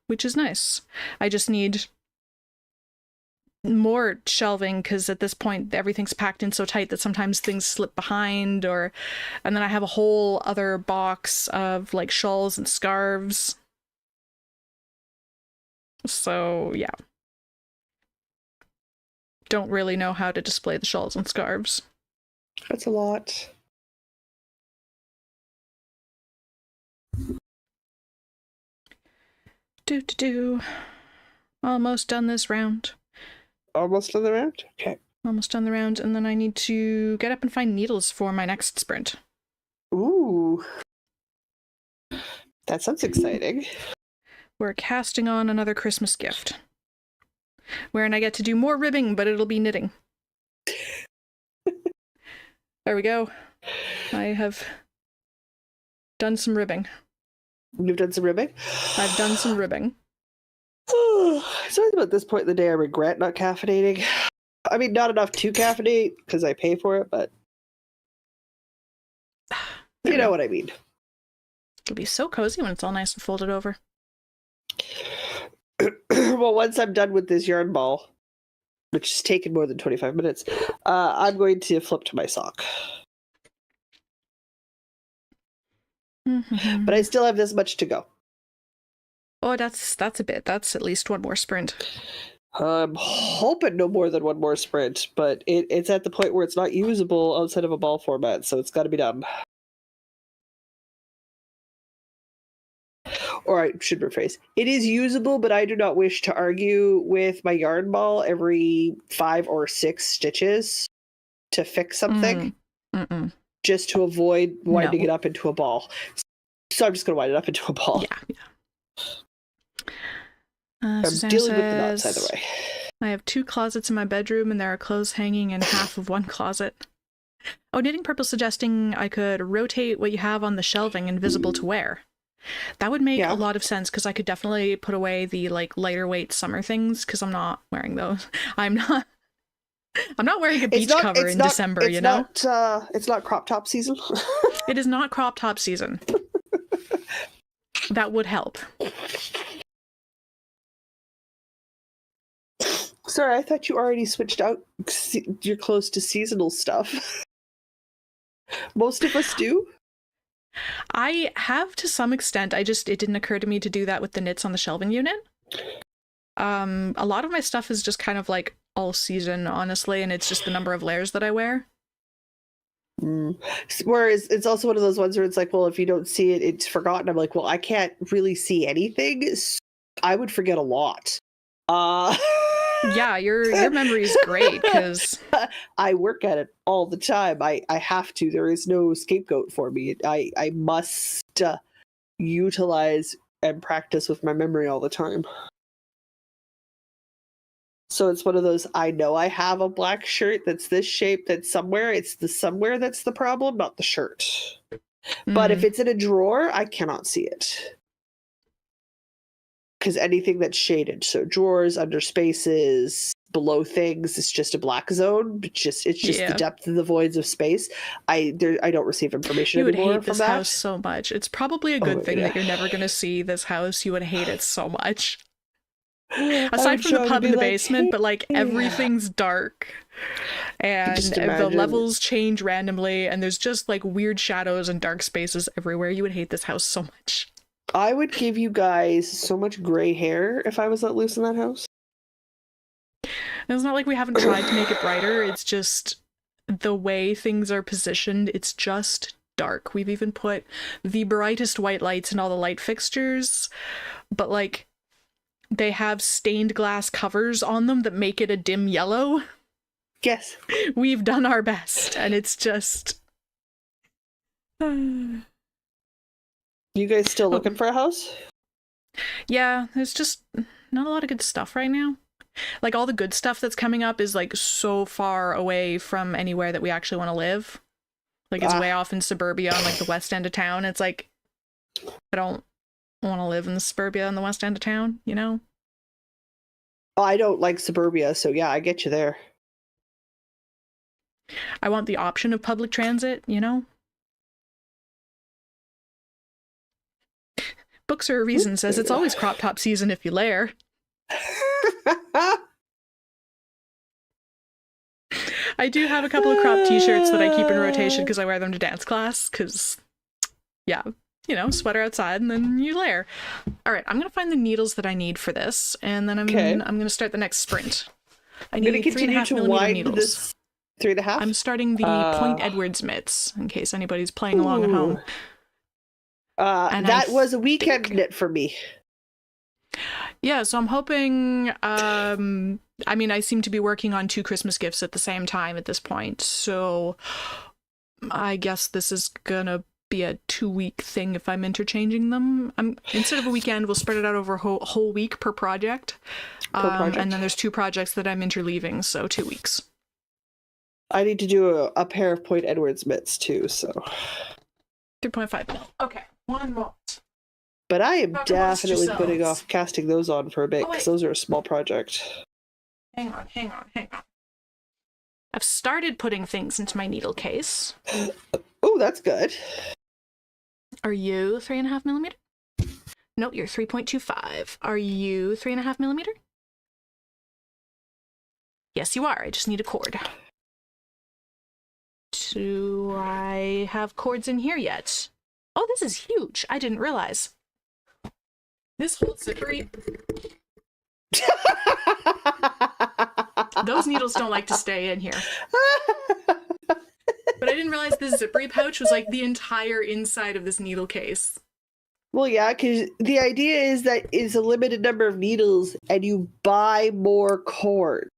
which is nice. I just need more shelving, because at this point everything's packed in so tight that sometimes things slip behind, and then I have a whole other box of, like, shawls and scarves. So yeah, don't really know how to display the shawls and scarves. That's a lot. Almost done this round. Almost done the round? Okay. Almost done the round, and then I need to get up and find needles for my next sprint. Ooh. That sounds exciting. We're casting on another Christmas gift, wherein I get to do more ribbing, but it'll be knitting. There we go. I have done some ribbing. You've done some ribbing? I've done some ribbing. It's always about this point in the day I regret not caffeinating. I mean, not enough to caffeinate, because I pay for it, but you know what I mean. It'll be so cozy when it's all nice and folded over. Well, once I'm done with this yarn ball, which has taken more than 25 minutes, I'm going to flip to my sock. Mm-hmm. But I still have this much to go. Oh, that's a bit. That's at least one more sprint. I'm hoping no more than one more sprint, but it's at the point where it's not usable outside of a ball format, so it's got to be done. Or I should rephrase. It is usable, but I do not wish to argue with my yarn ball every 5 or 6 stitches to fix something. Just to avoid winding it up into a ball. So I'm just going to wind it up into a ball. Yeah. I'm dealing with the knots either way. I have 2 closets in my bedroom, and there are clothes hanging in half of one closet. Oh, Knitting Purple suggesting I could rotate what you have on the shelving invisible to wear. That would make a lot of sense, because I could definitely put away the like lighter weight summer things, because I'm not wearing those. I'm not wearing a beach cover in December, you know? It's not crop top season. It is not crop top season. That would help. Sorry, I thought you already switched out your clothes to seasonal stuff. Most of us do. I have to some extent. It didn't occur to me to do that with the knits on the shelving unit. A lot of my stuff is just kind of like all season, honestly, and it's just the number of layers that I wear. Whereas it's also one of those ones where it's like, well, if you don't see it, it's forgotten. I'm like, well, I can't really see anything. So I would forget a lot. Yeah, your memory is great, because I work at it all the time. I have to. There is no scapegoat for me. I must utilize and practice with my memory all the time. So it's one of those, I know I have a black shirt that's this shape that's somewhere. It's the somewhere that's the problem, not the shirt. But if it's in a drawer, I cannot see it. Because anything that's shaded, so drawers, under spaces, below things, it's just a black zone. It's just the depth of the voids of space. I don't receive information anymore. You would hate from this that. House so much. It's probably a good thing that you're never going to see this house. You would hate it so much. Aside from the pub in the basement, but like everything's dark, and the levels change randomly, and there's just like weird shadows and dark spaces everywhere. You would hate this house so much. I would give you guys so much gray hair if I was let loose in that house. It's not like we haven't tried to make it brighter. It's just the way things are positioned. It's just dark. We've even put the brightest white lights in all the light fixtures, but like they have stained glass covers on them that make it a dim yellow. Yes. We've done our best, and it's just... You guys still looking for a house? Yeah, there's just not a lot of good stuff right now. Like, all the good stuff that's coming up is, like, so far away from anywhere that we actually want to live. Like, it's way off in suburbia on, like, the west end of town. It's like, I don't want to live in the suburbia on the west end of town, you know? I don't like suburbia, so yeah, I get you there. I want the option of public transit, you know? Books Are a Reason says it's always crop top season if you layer. I do have a couple of crop t-shirts that I keep in rotation because I wear them to dance class, because, yeah, you know, sweater outside and then you layer. All right, I'm going to find the needles that I need for this, and then I'm going to start the next sprint. I need 3.5 millimeter needles. This 3.5? I'm starting the Point Edwards mitts, in case anybody's playing along at home. That was a weekend knit for me. Yeah, so I'm hoping, I mean, I seem to be working on 2 Christmas gifts at the same time at this point, so I guess this is gonna be a 2-week thing if I'm interchanging them. Instead of a weekend, we'll spread it out over a whole week per project. And then there's 2 projects that I'm interleaving, so 2 weeks. I need to do a pair of Point Edwards mitts too, so 3.5 mil. Okay, one moment. But I am definitely putting off casting those on for a bit, because those are a small project. Hang on. I've started putting things into my needle case. Oh, that's good. Are you 3.5 millimeter? No, you're 3.25. Are you 3.5 millimeter? Yes, you are. I just need a cord. Do I have cords in here yet? Oh, this is huge. I didn't realize. This holds zippery. Those needles don't like to stay in here. But I didn't realize this zippery pouch was like the entire inside of this needle case. Well, yeah, because the idea is that it's a limited number of needles and you buy more cord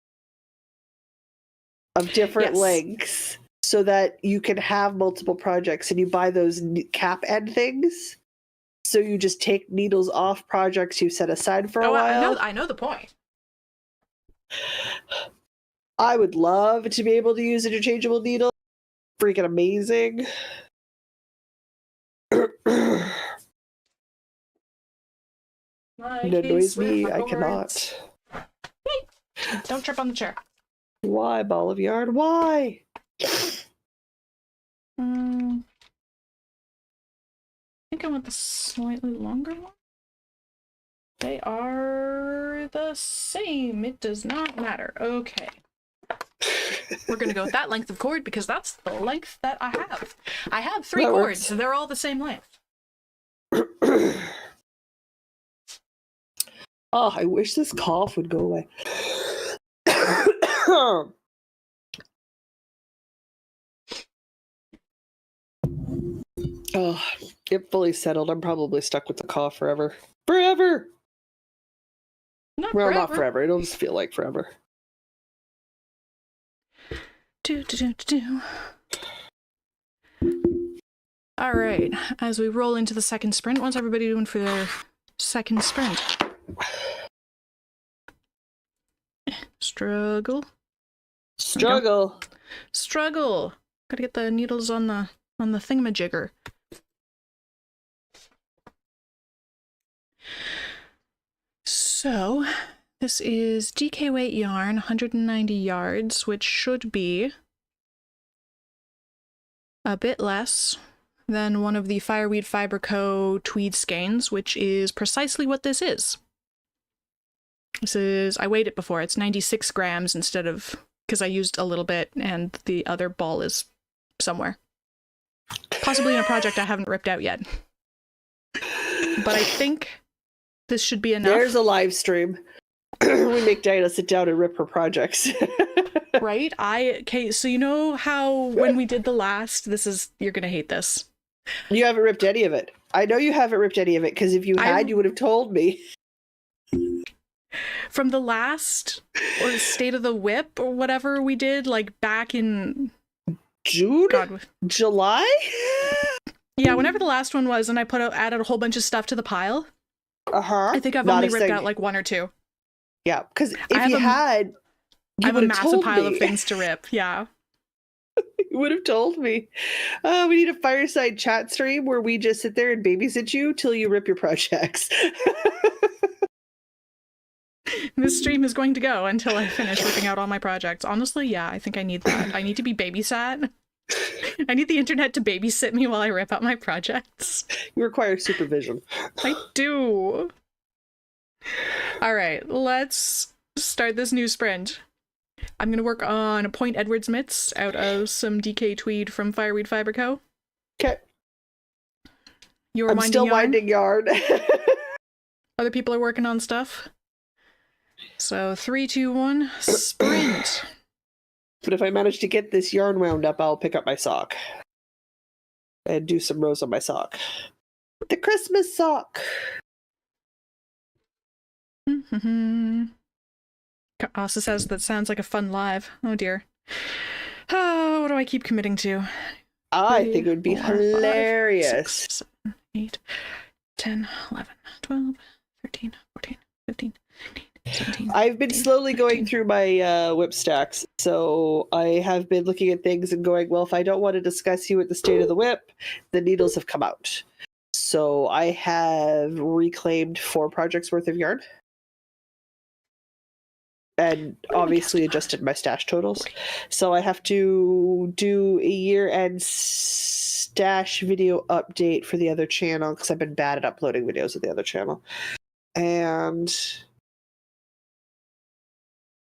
of different lengths so that you can have multiple projects, and you buy those cap end things. So you just take needles off projects you set aside for a while. I know the point. I would love to be able to use interchangeable needles. Freaking amazing. It annoys me. I cannot. Don't trip on the chair. Why, ball of yarn? Why? I think I want the slightly longer one. They are the same. It does not matter. Okay. We're going to go with that length of cord because that's the length that I have. I have 3 cords, so they're all the same length. Oh, I wish this cough would go away. Oh, get fully settled. I'm probably stuck with the cough forever. Forever! Well, forever. not forever. It'll just feel like forever. All right, as we roll into the second sprint, what's everybody doing for their second sprint? Struggle. Struggle. Gotta get the needles on the thingamajigger. So, this is DK weight yarn, 190 yards, which should be a bit less than one of the Fireweed Fiber Co. tweed skeins, which is precisely what this is. This is, I weighed it before, it's 96 grams instead of, because I used a little bit and the other ball is somewhere. Possibly in a project I haven't ripped out yet. But I think this should be enough. There's a live stream. We make Diana sit down and rip her projects. Right? Okay, so you know how when we did the last, you're gonna hate this. You haven't ripped any of it. I know you haven't ripped any of it, because if you had, you would have told me. From the last, or State of the WIP, or whatever we did, like back in... June? July? Yeah, whenever the last one was, and I added a whole bunch of stuff to the pile. I think I've only ripped out like 1 or 2. Yeah, because if you had... I have a massive pile of things to rip, yeah. You would have told me. We need a fireside chat stream where we just sit there and babysit you till you rip your projects. This stream is going to go until I finish ripping out all my projects. Honestly, yeah, I think I need that. I need to be babysat. I need the internet to babysit me while I rip out my projects. You require supervision. I do. All right, let's start this new sprint. I'm going to work on a Point Edwards mitts out of some DK tweed from Fireweed Fiber Co. Okay. I'm still winding yarn. Other people are working on stuff. So 3, 2, 1, sprint. But if I manage to get this yarn wound up, I'll pick up my sock. And do some rows on my sock. The Christmas sock! Asa says that sounds like a fun live. Oh dear. Oh, what do I keep committing to? I think it would be hilarious. 5, 6, 7, 8, 10, 11, 12, 13, 14, 15, 16, 17. I've been slowly going through my WIP stacks, so I have been looking at things and going, well, if I don't want to discuss you at the state of the WIP, the needles have come out. So I have reclaimed 4 projects worth of yarn. And obviously adjusted my stash totals. So I have to do a year-end stash video update for the other channel, because I've been bad at uploading videos of the other channel. And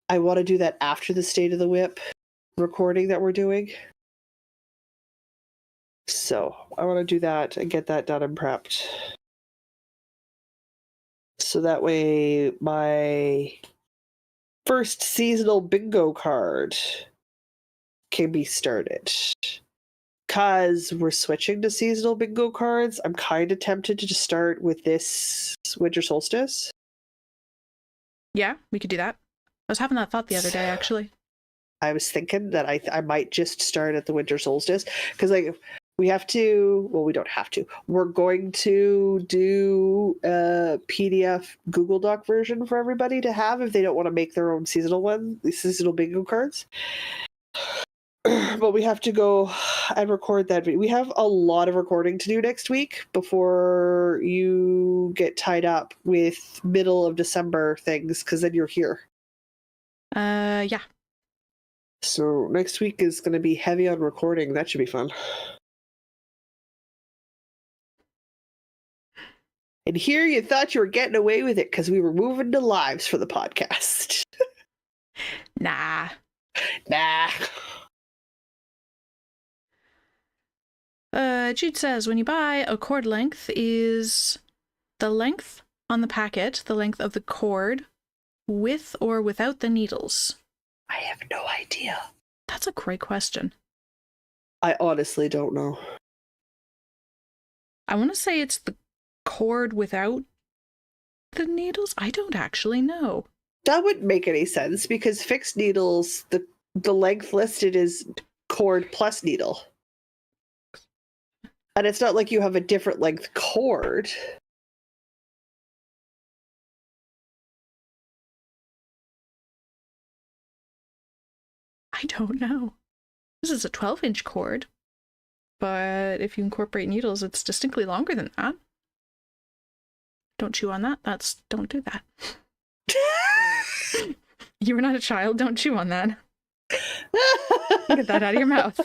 I want to do that after the State of the WIP recording that we're doing. So I want to do that and get that done and prepped. So that way my first seasonal bingo card can be started. Because we're switching to seasonal bingo cards, I'm kind of tempted to just start with this winter solstice. Yeah, we could do that. I was having that thought the other day, actually. I was thinking that I might just start at the winter solstice, because like We have to, well, we don't have to. We're going to do a PDF Google Doc version for everybody to have if they don't want to make their own seasonal one, the seasonal bingo cards. But we have to go and record that. We have a lot of recording to do next week before you get tied up with middle of December things, because then you're here. Yeah. So next week is going to be heavy on recording. That should be fun. And here you thought you were getting away with it because we were moving to lives for the podcast. Nah. Jude says, when you buy a cord length, is the length on the packet the length of the cord with or without the needles? I have no idea. That's a great question. I honestly don't know. I want to say it's the cord without the needles. I don't actually know. That wouldn't make any sense because fixed needles, the length listed is cord plus needle. And it's not like you have a different length cord. I don't know. This is a 12-inch cord, but if you incorporate needles, it's distinctly longer than that. Don't chew on that. Don't do that. You were not a child. Don't chew on that. Get that out of your mouth.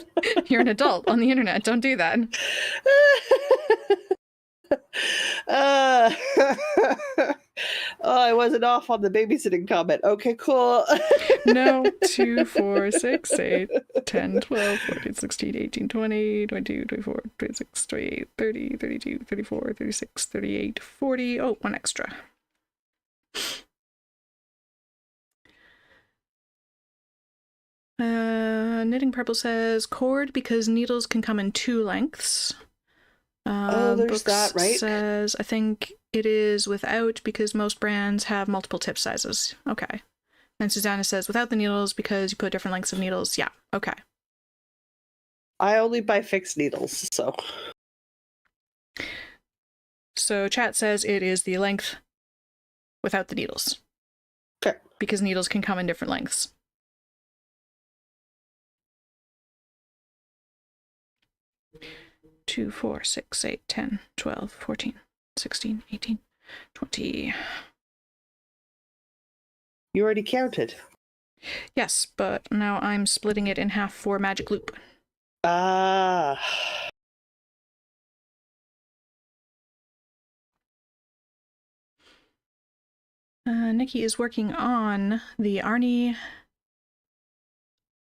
You're an adult on the internet. Don't do that. I wasn't off on the babysitting comment. Okay, cool. No. 2, 4, 6, 8, 10, 12, 14, 16, 18, 20, 22, 24, 26, 28, 30, 32, 34, 36, 38, 40. Oh, one extra. Knitting Purple says cord because needles can come in 2 lengths. There's Books that, right? Says I think it is without because most brands have multiple tip sizes. Okay. And Susanna says without the needles because you put different lengths of needles. Yeah. Okay. I only buy fixed needles, so. So chat says it is the length without the needles. Okay. Because needles can come in different lengths. Two, 4, 6, 8, 10, 12, 14, 16, 18, 20. You already counted. Yes, but now I'm splitting it in half for magic loop. Ah. Nikki is working on the Arnie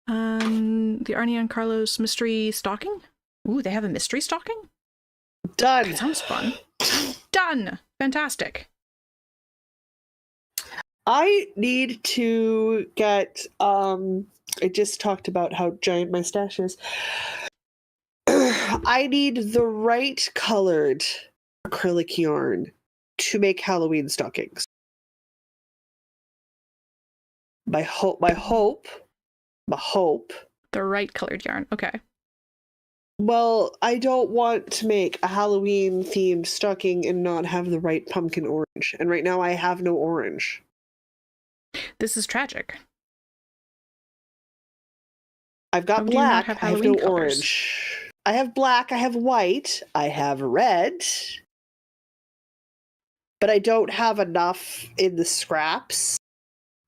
and Carlos mystery stocking. Ooh, they have a mystery stocking? Done. That sounds fun. Done. Fantastic. I need to get, I just talked about how giant my stash is. I need the right colored acrylic yarn to make Halloween stockings. My hope. The right colored yarn. Okay. Well, I don't want to make a Halloween themed stocking and not have the right pumpkin orange. And right now I have no orange. This is tragic. I've got black, I have no orange. I have black, I have white, I have red. But I don't have enough in the scraps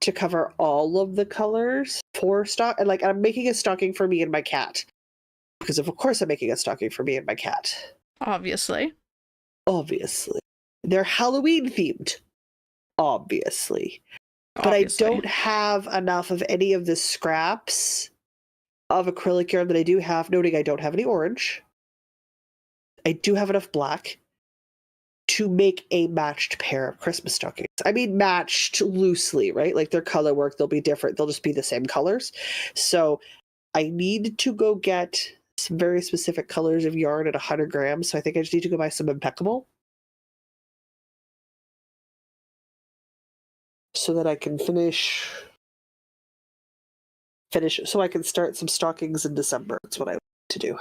to cover all of the colors for stock. Like, I'm making a stocking for me and my cat. Because of course I'm making a stocking for me and my cat. Obviously. They're Halloween themed. Obviously. But I don't have enough of any of the scraps of acrylic yarn that I do have, noting I don't have any orange. I do have enough black to make a matched pair of Christmas stockings. I mean, matched loosely, right? Like their color work, they'll be different. They'll just be the same colors. So I need to go get some very specific colors of yarn at 100 grams. So I think I just need to go buy some Impeccable so that I can finish so I can start some stockings in December. That's what I want to do.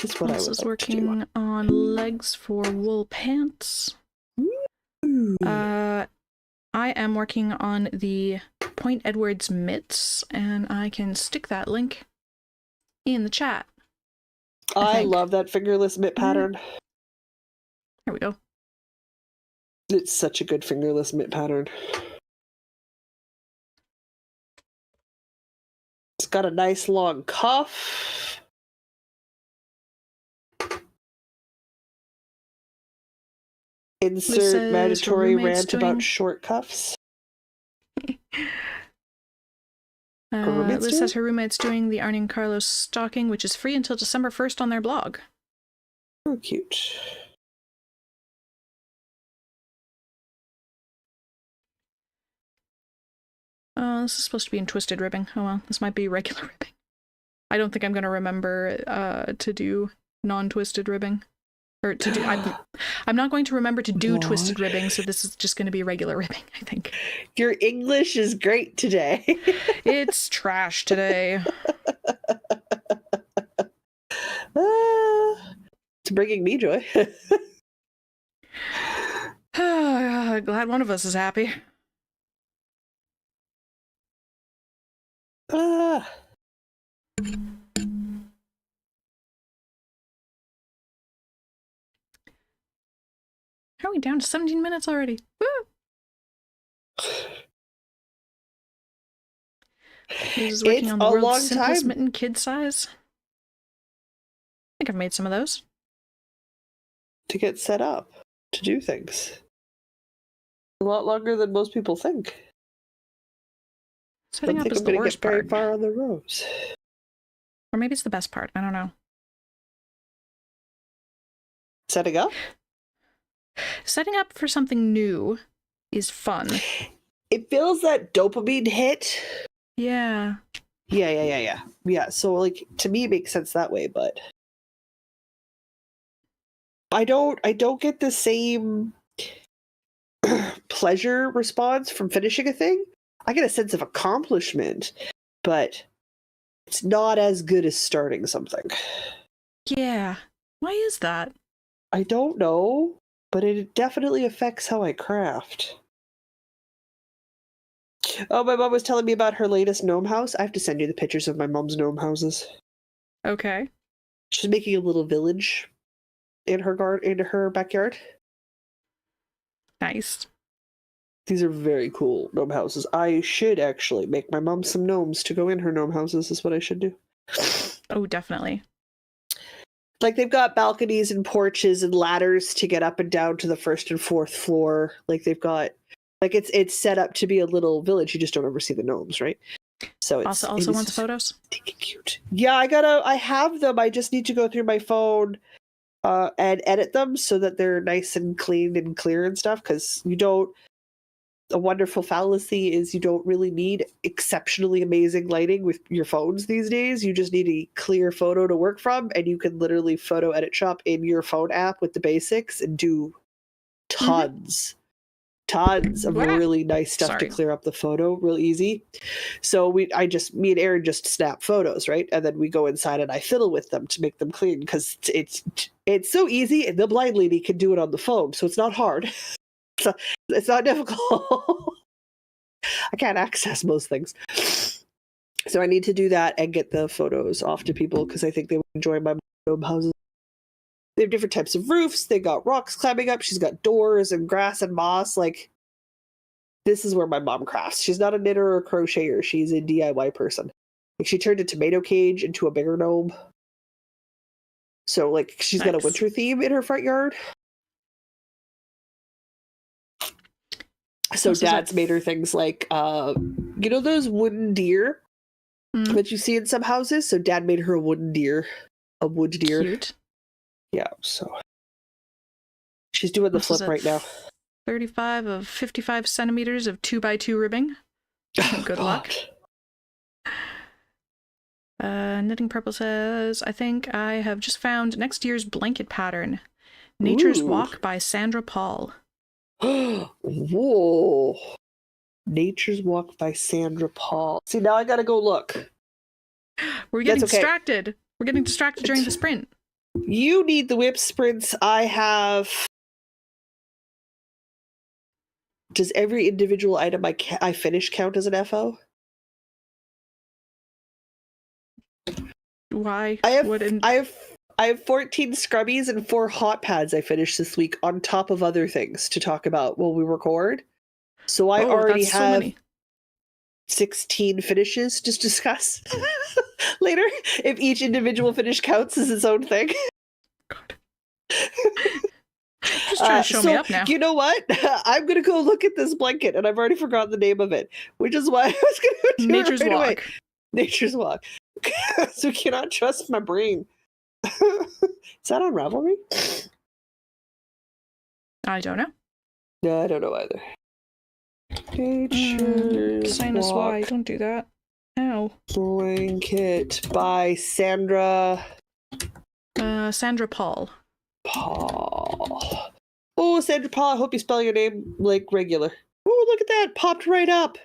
is what I would This is like working on legs for wool pants. Ooh. I am working on the Point Edwards mitts, and I can stick that link in the chat. I love that fingerless mitt pattern. There we go. It's such a good fingerless mitt pattern. It's got a nice long cuff. Insert mandatory rant about short cuffs. Liz says her roommate's doing the Arnie and Carlos stocking, which is free until December 1st on their blog. Oh, cute. This is supposed to be in twisted ribbing. Oh well, this might be regular ribbing. I don't think I'm going to remember to do non-twisted ribbing. Or to do... I'm not going to remember to do twisted ribbing, so this is just going to be regular ribbing, I think. Your English is great today. It's trash today. It's bringing me joy. Glad one of us is happy. How are we down to 17 minutes already? Woo! This is working on the world's simplest mitten kid size. I think I've made some of those. To get set up, to do things. A lot longer than most people think. Setting up is the worst part. Very far on the rows. Or maybe it's the best part. I don't know. Setting up? Setting up for something new is fun. It feels that dopamine hit. Yeah. Yeah, so like to me it makes sense that way, but I don't get the same pleasure response from finishing a thing. I get a sense of accomplishment, but it's not as good as starting something. Yeah. Why is that? I don't know, but it definitely affects how I craft. Oh, my mom was telling me about her latest gnome house. I have to send you the pictures of my mom's gnome houses. Okay. She's making a little village in her backyard. Nice. These are very cool gnome houses. I should actually make my mom some gnomes to go in her gnome houses, is what I should do. Oh, definitely. Like, they've got balconies and porches and ladders to get up and down to the first and fourth floor. Like, they've got... Like, it's set up to be a little village. You just don't ever see the gnomes, right? So it's... Also wants photos? Cute. Yeah, I have them. I just need to go through my phone and edit them so that they're nice and clean and clear and stuff, because you don't... A wonderful fallacy is you don't really need exceptionally amazing lighting with your phones these days. You just need a clear photo to work from, and you can literally photo edit shop in your phone app with the basics and do tons of really nice stuff to clear up the photo real easy. So me and Erin just snap photos, right? And then we go inside and I fiddle with them to make them clean, because it's so easy, and the blind lady can do it on the phone, so it's not hard. So it's not difficult. I can't access most things. So I need to do that and get the photos off to people, because I think they would enjoy my gnome houses. They have different types of roofs. They got rocks climbing up. She's got doors and grass and moss. Like, this is where my mom crafts. She's not a knitter or a crocheter. She's a DIY person. Like, she turned a tomato cage into a bigger gnome. So, like, she's got a winter theme in her front yard. So Dad's made her things like, you know those wooden deer that you see in some houses? So Dad made her a wooden deer. A wood deer. Cute. Yeah, so she's doing the flip right now. 35 of 55 centimeters of 2x2 ribbing. Good luck. Knitting Purple says, I think I have just found next year's blanket pattern. Nature's Walk by Sandra Paul. Whoa. Nature's Walk by Sandra Paul. See, now I gotta go look. We're getting distracted. We're getting distracted during the sprint. You need the WIP Sprints. I have... Does every individual item I finish count as an FO? Why? I have 14 scrubbies and 4 hot pads I finished this week on top of other things to talk about while we record. So I already have 16 finishes to discuss later. If each individual finish counts as its own thing. God. Just trying to show me up now. You know what? I'm going to go look at this blanket, and I've already forgotten the name of it, which is why I was going to do Nature's it right Walk. away. Nature's Walk. So cannot trust my brain. Is that on Ravelry? I don't know. No, I don't know either. Nature's Sinus Walk. Y, don't do that. Ow. Blanket by Sandra. Sandra Paul. Paul. Oh, Sandra Paul, I hope you spell your name like regular. Oh, look at that. Popped right up.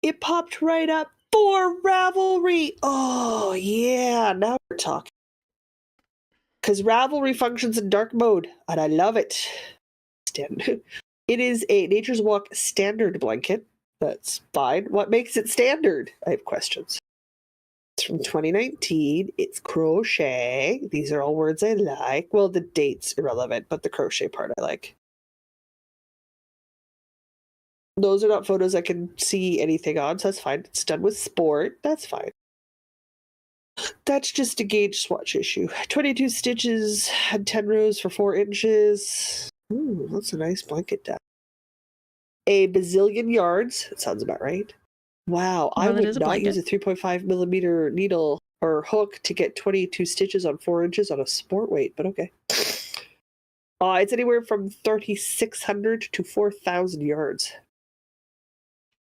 It popped right up for Ravelry. Oh, yeah. Now we're talking. Because Ravelry functions in dark mode, and I love it. Standard. It is a Nature's Walk standard blanket. That's fine. What makes it standard? I have questions. It's from 2019. It's crochet. These are all words I like. Well, the date's irrelevant, but the crochet part I like. Those are not photos I can see anything on, so that's fine. It's done with sport. That's fine. That's just a gauge swatch issue. 22 stitches and 10 rows for 4 inches. Ooh, that's a nice blanket down. A bazillion yards. That sounds about right. Wow, I would not use a 3.5 millimeter needle or hook to get 22 stitches on 4 inches on a sport weight, but okay. It's anywhere from 3,600 to 4,000 yards.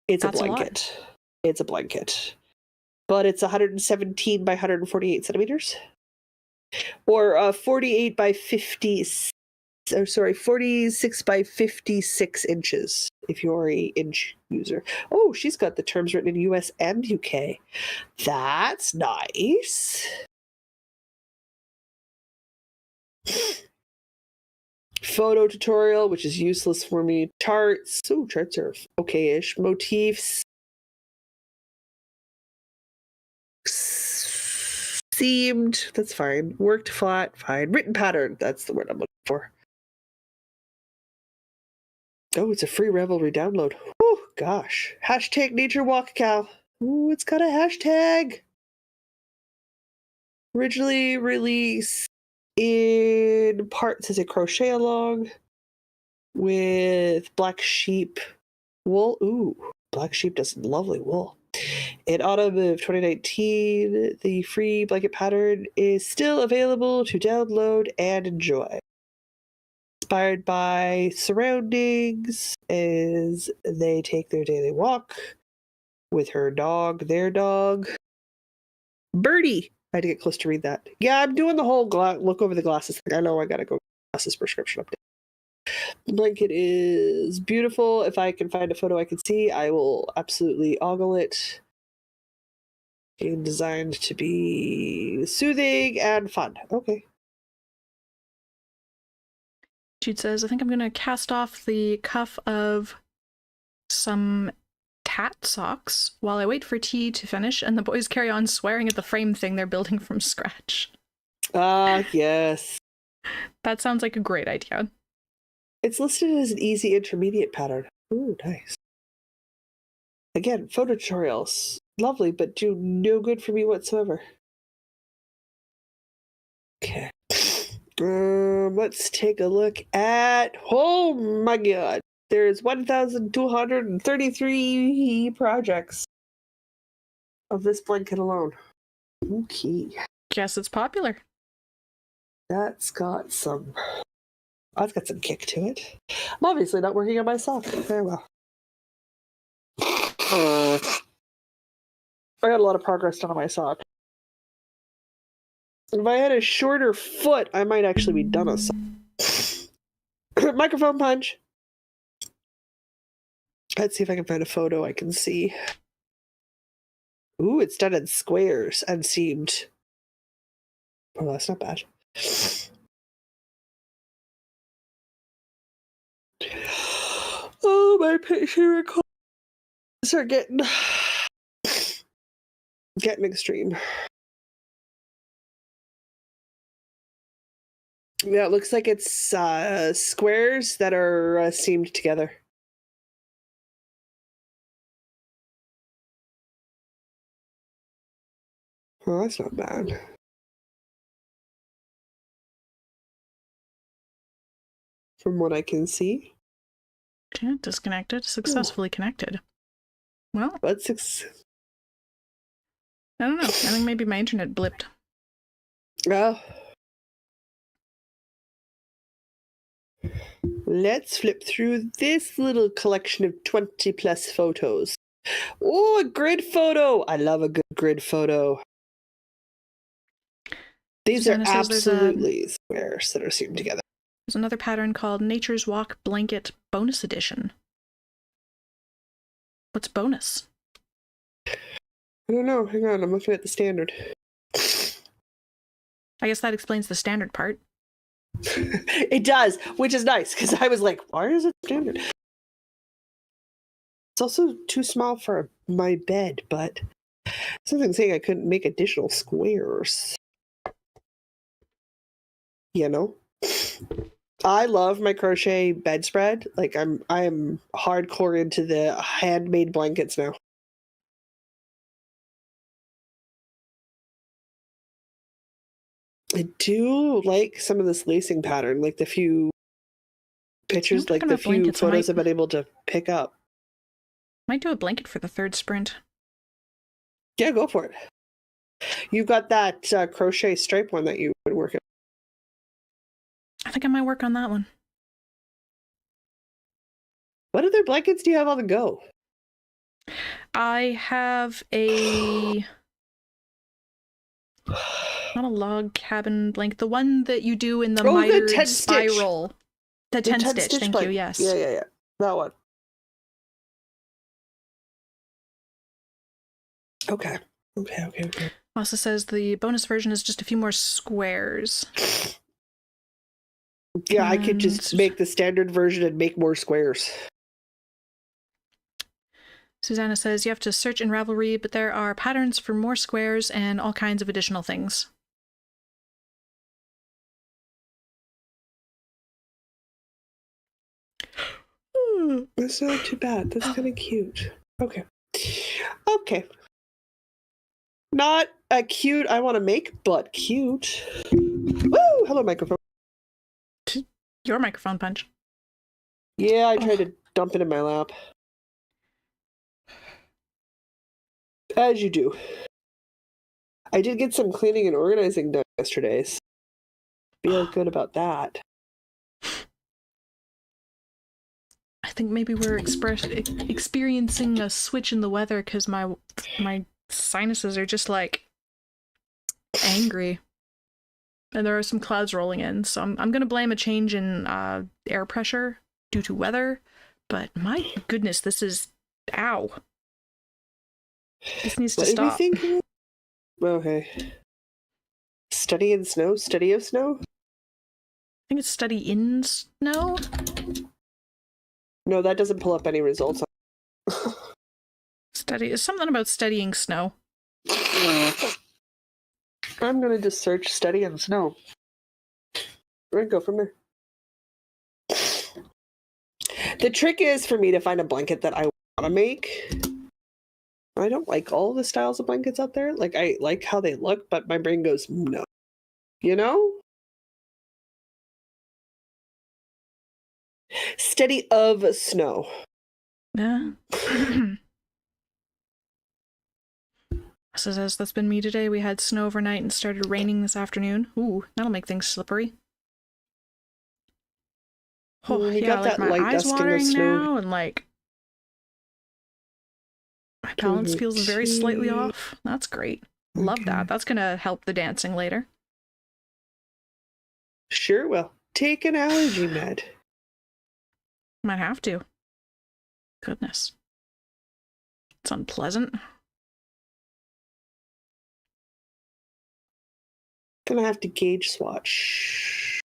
It's a blanket. It's a blanket. But it's 117 by 148 centimeters. Or 48 by 50... Oh, sorry, 46 by 56 inches if you're an inch user. Oh, she's got the terms written in US and UK. That's nice. Photo tutorial, which is useless for me. Charts. Oh, charts are okay-ish. Motifs. Seamed. That's fine. Worked flat. Fine. Written pattern. That's the word I'm looking for. Oh, it's a free Ravelry download. Oh, gosh. Hashtag Nature Walk Cal. Ooh, it's got a hashtag. Originally released in parts as a crochet along with black sheep wool. Ooh, black sheep does lovely wool. In autumn of 2019, the free blanket pattern is still available to download and enjoy. Inspired by surroundings as they take their daily walk with her dog, their dog. Birdie! I had to get close to read that. Yeah, I'm doing the whole look over the glasses thing. I know I gotta go glasses prescription update. The blanket is beautiful. If I can find a photo I can see, I will absolutely ogle it. It's designed to be soothing and fun. Okay. Jude says, I think I'm going to cast off the cuff of some tat socks while I wait for tea to finish and the boys carry on swearing at the frame thing they're building from scratch. Yes. That sounds like a great idea. It's listed as an easy intermediate pattern. Ooh, nice. Again, photo tutorials. Lovely, but do no good for me whatsoever. Okay. Let's take a look at... Oh my god. There's 1,233 projects of this blanket alone. Okay. Guess it's popular. That's got some kick to it. I'm obviously not working on my sock very well. I got a lot of progress done on my sock. If I had a shorter foot, I might actually be done on sock. Microphone punch. Let's see if I can find a photo I can see. Ooh, it's done in squares and seamed. Oh, that's not bad. Oh, my patient records are getting extreme. Yeah, it looks like it's squares that are seamed together. Oh, that's not bad. From what I can see. Yeah, disconnected. Successfully connected. Well, I don't know. I think maybe my internet blipped. Oh. Let's flip through this little collection of 20 plus photos. Oh, a grid photo! I love a good grid photo. These Susanna are absolutely squares that are seamed together. There's another pattern called Nature's Walk Blanket Bonus Edition. What's bonus? I don't know. Hang on, I'm looking at the standard. I guess that explains the standard part. It does, which is nice, because I was like, why is it standard? It's also too small for my bed, but something saying I couldn't make additional squares. You know? I love my crochet bedspread. Like I am hardcore into the handmade blankets now. I do like some of this lacing pattern, like the few pictures, like the few photos I've been able to pick up. Might do a blanket for the third sprint. Yeah, go for it. You've got that crochet stripe one that you've been working on. I think I might work on that one. What other blankets do you have on the go? I have a... not a log cabin blanket. The one that you do in the mitered spiral. The 10 stitch, thank you, yes. Yeah. That one. Okay. Also says the bonus version is just a few more squares. Yeah, I could just make the standard version and make more squares. Susanna says you have to search in Ravelry, but there are patterns for more squares and all kinds of additional things. That's not too bad. That's kind of cute. Okay. Not a cute I want to make, but cute. Woo! Hello, microphone. Your microphone punch. Yeah, I tried to dump it in my lap. As you do. I did get some cleaning and organizing done yesterday, so feel good about that. I think maybe we're experiencing a switch in the weather because my sinuses are just like angry, and there are some clouds rolling in. So I'm gonna blame a change in air pressure due to weather. But my goodness, this is ow. This needs to stop. What did we think? Okay. Study in snow? Study of snow? I think it's study in snow. No, that doesn't pull up any results. Study is something about studying snow. I'm gonna just search study in snow. We're gonna go from there. The trick is for me to find a blanket that I want to make. I don't like all the styles of blankets out there. Like, I like how they look, but my brain goes, no. You know? Study of snow. Yeah. So says that's been me today. We had snow overnight and started raining this afternoon. Ooh, that'll make things slippery. Oh, yeah, got like my eyes watering now, and like my balance feels very slightly off. That's great. Love that. That's gonna help the dancing later. Sure will. Take an allergy med. Might have to. Goodness. It's unpleasant. Gonna have to gauge swatch.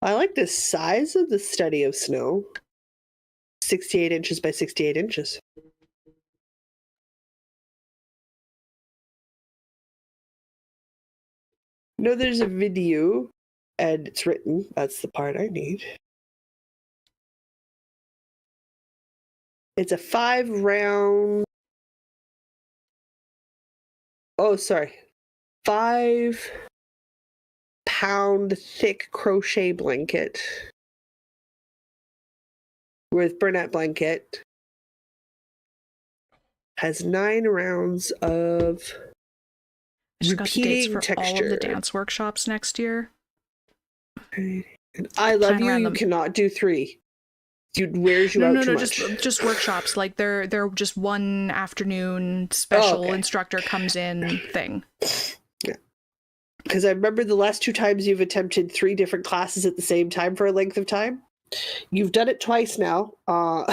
I like the size of the study of snow. 68 inches by 68 inches. No, there's a video, and it's written. That's the part I need. It's a 5-round. Oh, sorry. 5-pound thick crochet blanket with Bernat blanket. Has 9 rounds of repeating texture. All of the dance workshops next year. And I love you. You cannot do 3. It wears you out too much. Just workshops. Like they're just one afternoon special instructor comes in thing. Yeah. Because I remember the last 2 times you've attempted 3 different classes at the same time for a length of time. You've done it twice now. And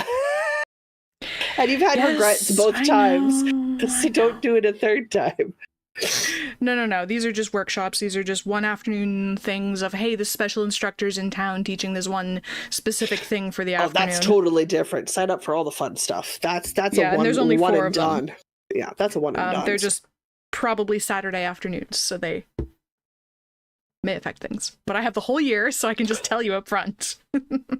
you've had regrets both times. So don't do it a third time. No. These are just workshops. These are just one afternoon things of, hey, the special instructor's in town teaching this one specific thing for the afternoon. That's totally different. Sign up for all the fun stuff. That's a one, and there's only one 4 and of done. them. Yeah, that's a one and done. They're just probably Saturday afternoons, so they may affect things. But I have the whole year, so I can just tell you up front.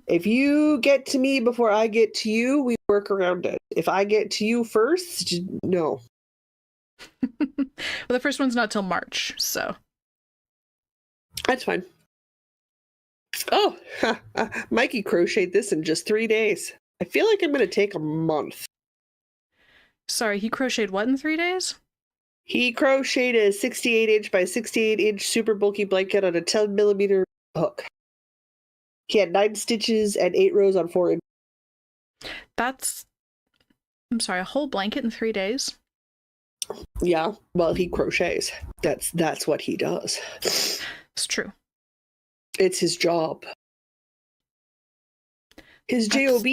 If you get to me before I get to you, we work around it. If I get to you first, no. Well, the first one's not till March, so that's fine. Oh, Mikey crocheted this in just 3 days. I feel like I'm going to take a month. Sorry, he crocheted what in 3 days? He crocheted a 68-inch by 68-inch super bulky blanket on a 10mm hook. He had 9 stitches and 8 rows on 4 inches. I'm sorry, a whole blanket in 3 days? Yeah, well, he crochets. That's what he does. It's true. It's his job. His job.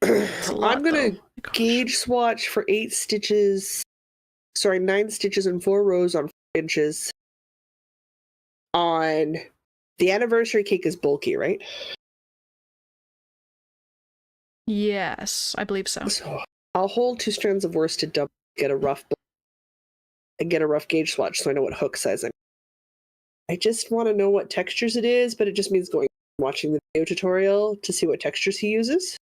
I'm gonna gauge swatch for 8 stitches. Sorry, 9 stitches and 4 rows on 4 inches. On the anniversary cake is bulky, right? Yes, I believe so. So I'll hold 2 strands of worsted double, get a rough gauge swatch so I know what hook size I just want to know what textures it is, but it just means watching the video tutorial to see what textures he uses.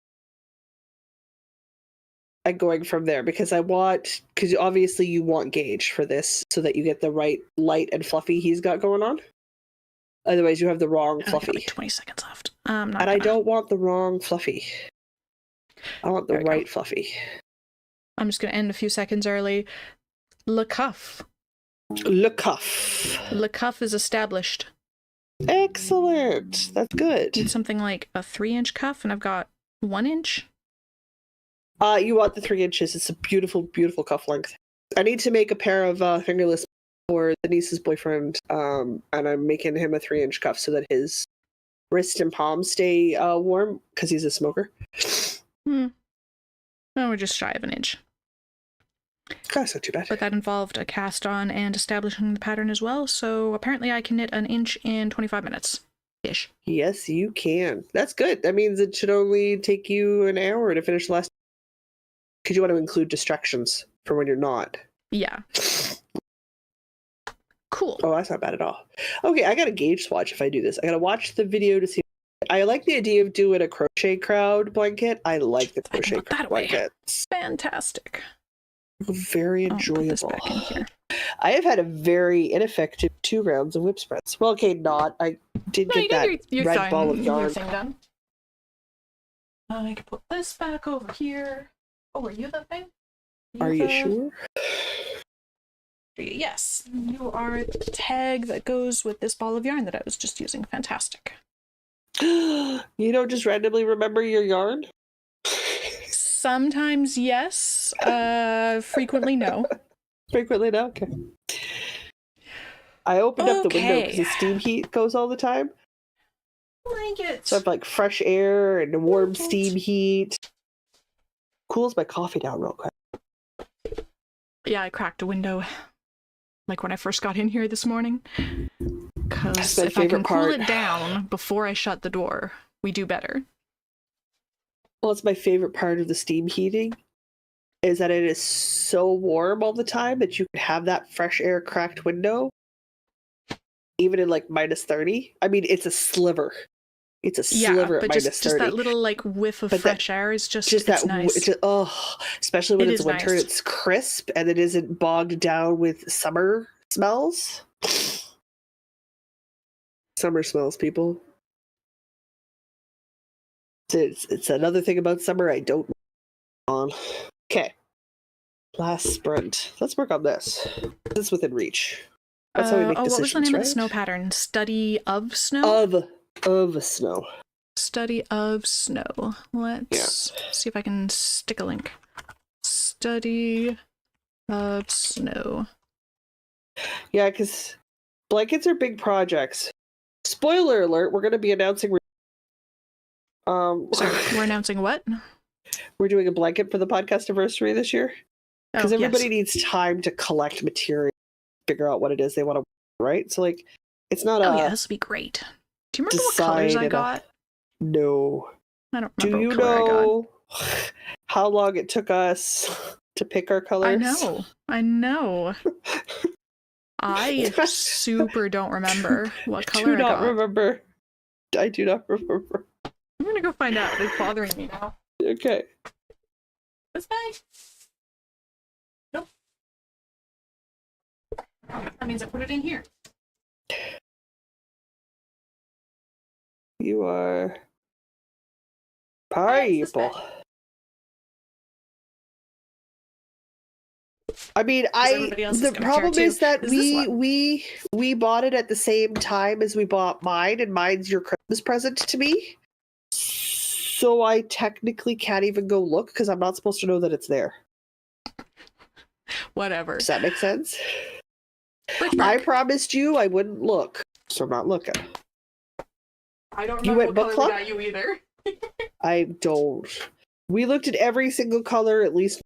And going from there, because obviously you want gauge for this so that you get the right light and fluffy he's got going on. Otherwise you have the wrong fluffy. I got like 20 seconds left. I don't want the wrong fluffy. I want the right fluffy. I'm just going to end a few seconds early. Le cuff. Le cuff. Le cuff is established. Excellent. That's good. Need something like a 3-inch cuff, and I've got 1 inch. You want the 3 inches. It's a beautiful, beautiful cuff length. I need to make a pair of fingerless for the niece's boyfriend, and I'm making him a 3-inch cuff so that his wrist and palm stay warm because he's a smoker. No, we're just shy of 1 inch. That's not too bad. But that involved a cast on and establishing the pattern as well, so apparently I can knit 1 inch in 25 minutes. Ish. Yes, you can. That's good. That means it should only take you an hour to finish the last. Because you want to include distractions for when you're not. Yeah. Cool. Oh, that's not bad at all. Okay, I got to gauge swatch if I do this. I got to watch the video to see. I like the idea of doing a crochet crowd blanket. I like the crochet crowd blankets. Fantastic. Very enjoyable. Put this back in here. I have had a very ineffective 2 rounds of WIP Sprints. Well, okay, not. I did get that red ball of yarn. Thing done. I can put this back over here. Oh, were you the thing? Are you sure? Yes. You are the tag that goes with this ball of yarn that I was just using. Fantastic. You don't just randomly remember your yarn? Sometimes yes. Frequently no. Frequently no? Okay. I opened up the window because the steam heat goes all the time. Blanket. So I have like fresh air and warm steam heat. Cools my coffee down real quick. Yeah, I cracked a window. like when I first got in here this morning. Because my if I can favorite cool part. it down before I shut the door, we do better. Well, it's my favorite part of the steam heating is that it is so warm all the time that you can have that fresh air cracked window even in like minus 30. I mean, it's a sliver. It's a sliver at minus 30. Just that little like whiff of fresh air is it's that nice. Especially when it's winter, nice. it's crisp and it isn't bogged down with summer smells. Summer smells, people. It's another thing about summer I don't on. Okay. Last sprint. Let's work on this. This is within reach. That's how we make decisions, what was the name right? of the snow pattern? Study of snow? Of snow. Study of snow. Let's see if I can stick a link. Study of snow. Yeah, because blankets are big projects. Spoiler alert, we're going to be announcing... Sorry, we're announcing what? We're doing a blanket for the podcast anniversary this year. Because everybody needs time to collect material, figure out what it is they want to wear, right? So, like, it's not yeah, this would be great. Do you remember what colors I got? No. I don't remember what color I got. Do you know how long it took us to pick our colors? I know. I super don't remember what color I got. I do not remember. I'm gonna go find out. It's bothering me now. Okay. This guy? Nope. That means I put it in here. You are pineapple. I mean, the problem is that we bought it at the same time as we bought mine, and mine's your Christmas present to me. So I technically can't even go look because I'm not supposed to know that it's there. Whatever. Does that make sense? I promised you I wouldn't look, so I'm not looking. I don't know what color we got you either. I don't. We looked at every single color at least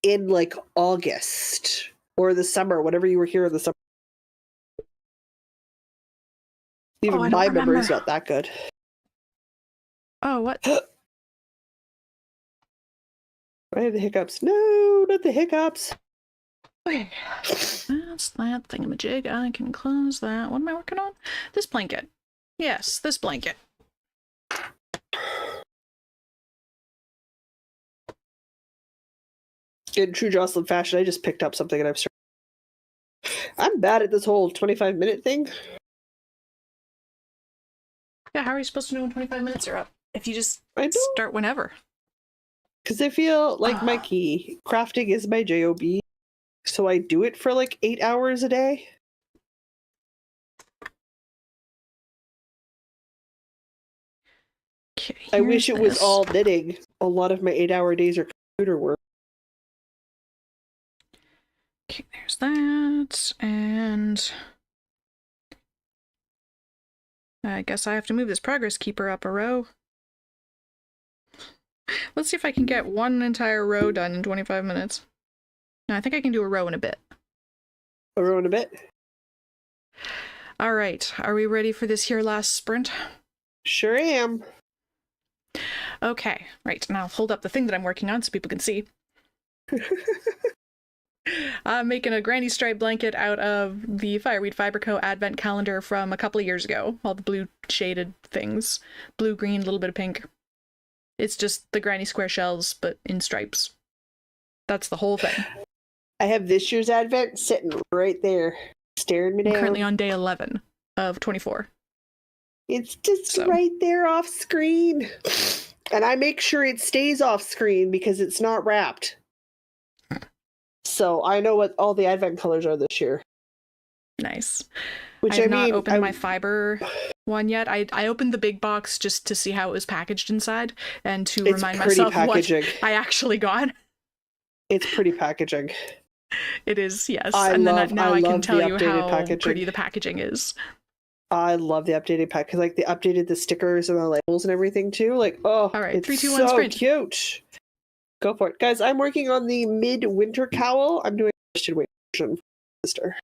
in like August or the summer, whenever you were here in the summer. Even my memory's not that good. Oh, what? I have the hiccups. No, not the hiccups. Okay. That's that thingamajig. I can close that. What am I working on? This blanket. Yes, this blanket. In true Jocelyn fashion, I just picked up something and I'm bad at this whole 25-minute thing. Yeah, how are you supposed to know when 25 minutes are up? If you just start whenever. Because I feel like my key. Crafting is my job. So I do it for like 8 hours a day. Okay, I wish it was all knitting. A lot of my 8-hour days are computer work. Okay, there's that. And I guess I have to move this progress keeper up a row. Let's see if I can get one entire row done in 25 minutes. No, I think I can do a row in a bit. A row in a bit? All right, are we ready for this here last sprint? Sure am. Okay, right, now hold up the thing that I'm working on so people can see. I'm making a granny stripe blanket out of the Fireweed Fiber Co. advent calendar from a couple of years ago. All the blue shaded things. Blue, green, a little bit of pink. It's just the granny square shells, but in stripes. That's the whole thing. I have this year's advent sitting right there, staring me down. I'm currently on day 11 of 24. It's just right there off screen. And I make sure it stays off screen because it's not wrapped. So I know what all the advent colors are this year. Nice. Which I have not opened my fiber one yet. I opened the big box just to see how it was packaged inside and to remind myself what I actually got. It's pretty packaging. It is, yes. Now I can tell you how pretty the packaging is. I love the updated pack because like they updated the stickers and the labels and everything too. Like, oh, all right, it's 3, 2, 1, so sprint. Cute. Go for it. Guys, I'm working on the mid-winter cowl. I'm doing a Christian weight version for my sister.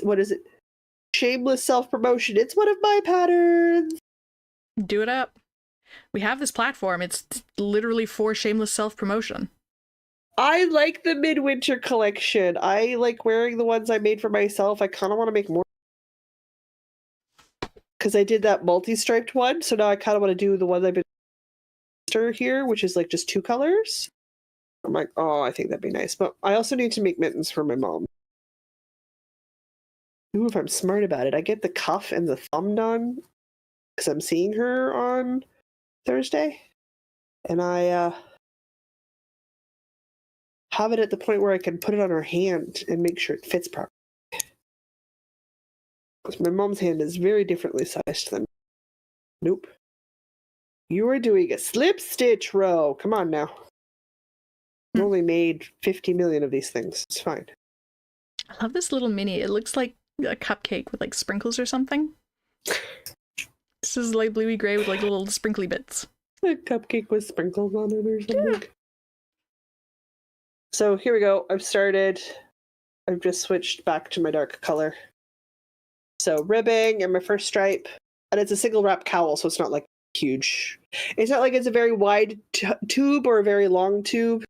What is it? Shameless self-promotion. It's one of my patterns. Do it up. We have this platform. It's literally for shameless self-promotion. I like the midwinter collection. I like wearing the ones I made for myself. I kind of want to make more. Because I did that multi-striped one, so now I kind of want to do the one I've been here, which is like just 2 colors. I'm like, oh, I think that'd be nice. But I also need to make mittens for my mom. Ooh, if I'm smart about it, I get the cuff and the thumb done because I'm seeing her on Thursday. And I have it at the point where I can put it on her hand and make sure it fits properly. Because my mom's hand is very differently sized than. Nope. You are doing a slip stitch row. Come on now. I've only made 50 million of these things. It's fine. I love this little mini. It looks like a cupcake with like sprinkles or something. This is light bluey gray with like little sprinkly bits. A cupcake with sprinkles on it or something. Yeah. So here we go. I've started. I've just switched back to my dark color. So ribbing and my first stripe. And it's a single wrap cowl, so it's not like huge. It's not like it's a very wide tube or a very long tube.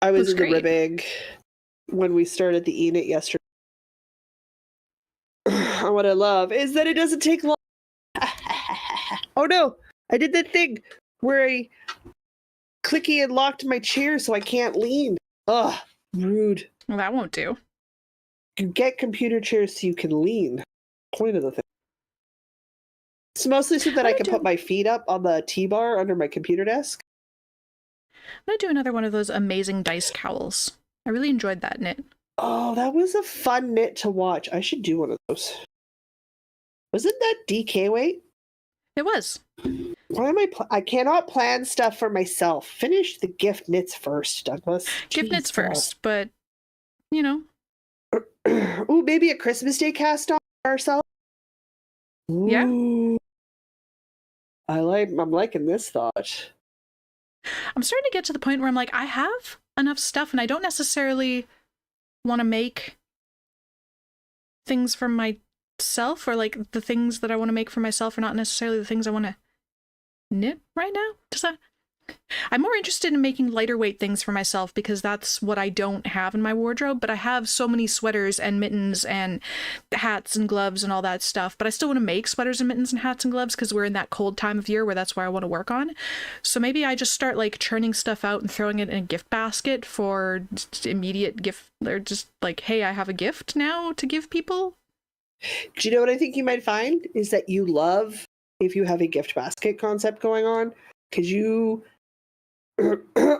I was in the ribbing when we started the e-knit yesterday. What I love is that it doesn't take long. Oh no! I did that thing where I clicky and locked my chair so I can't lean. Ugh, rude. Well, that won't do. You get computer chairs so you can lean. Point of the thing. It's mostly so that I can put my feet up on the T-bar under my computer desk. I'm going to do another one of those amazing dice cowls. I really enjoyed that knit. Oh, that was a fun knit to watch. I should do one of those. Wasn't that DK weight? It was. Why am I cannot plan stuff for myself. Finish the gift knits first, Douglas. Gift knits first, but, you know. Ooh, maybe a Christmas Day cast on ourselves? Ooh. Yeah. I'm liking this thought. I'm starting to get to the point where I'm like, I have enough stuff and I don't necessarily want to make things for myself, or like the things that I want to make for myself are not necessarily the things I want to knit right now. Does that? I'm more interested in making lighter weight things for myself because that's what I don't have in my wardrobe, but I have so many sweaters and mittens and hats and gloves and all that stuff, but I still want to make sweaters and mittens and hats and gloves because we're in that cold time of year where that's where I want to work on. So maybe I just start like churning stuff out and throwing it in a gift basket for immediate gift, or just like, hey, I have a gift now to give people. Do you know what I think you might find is that you love if you have a gift basket concept going on, because you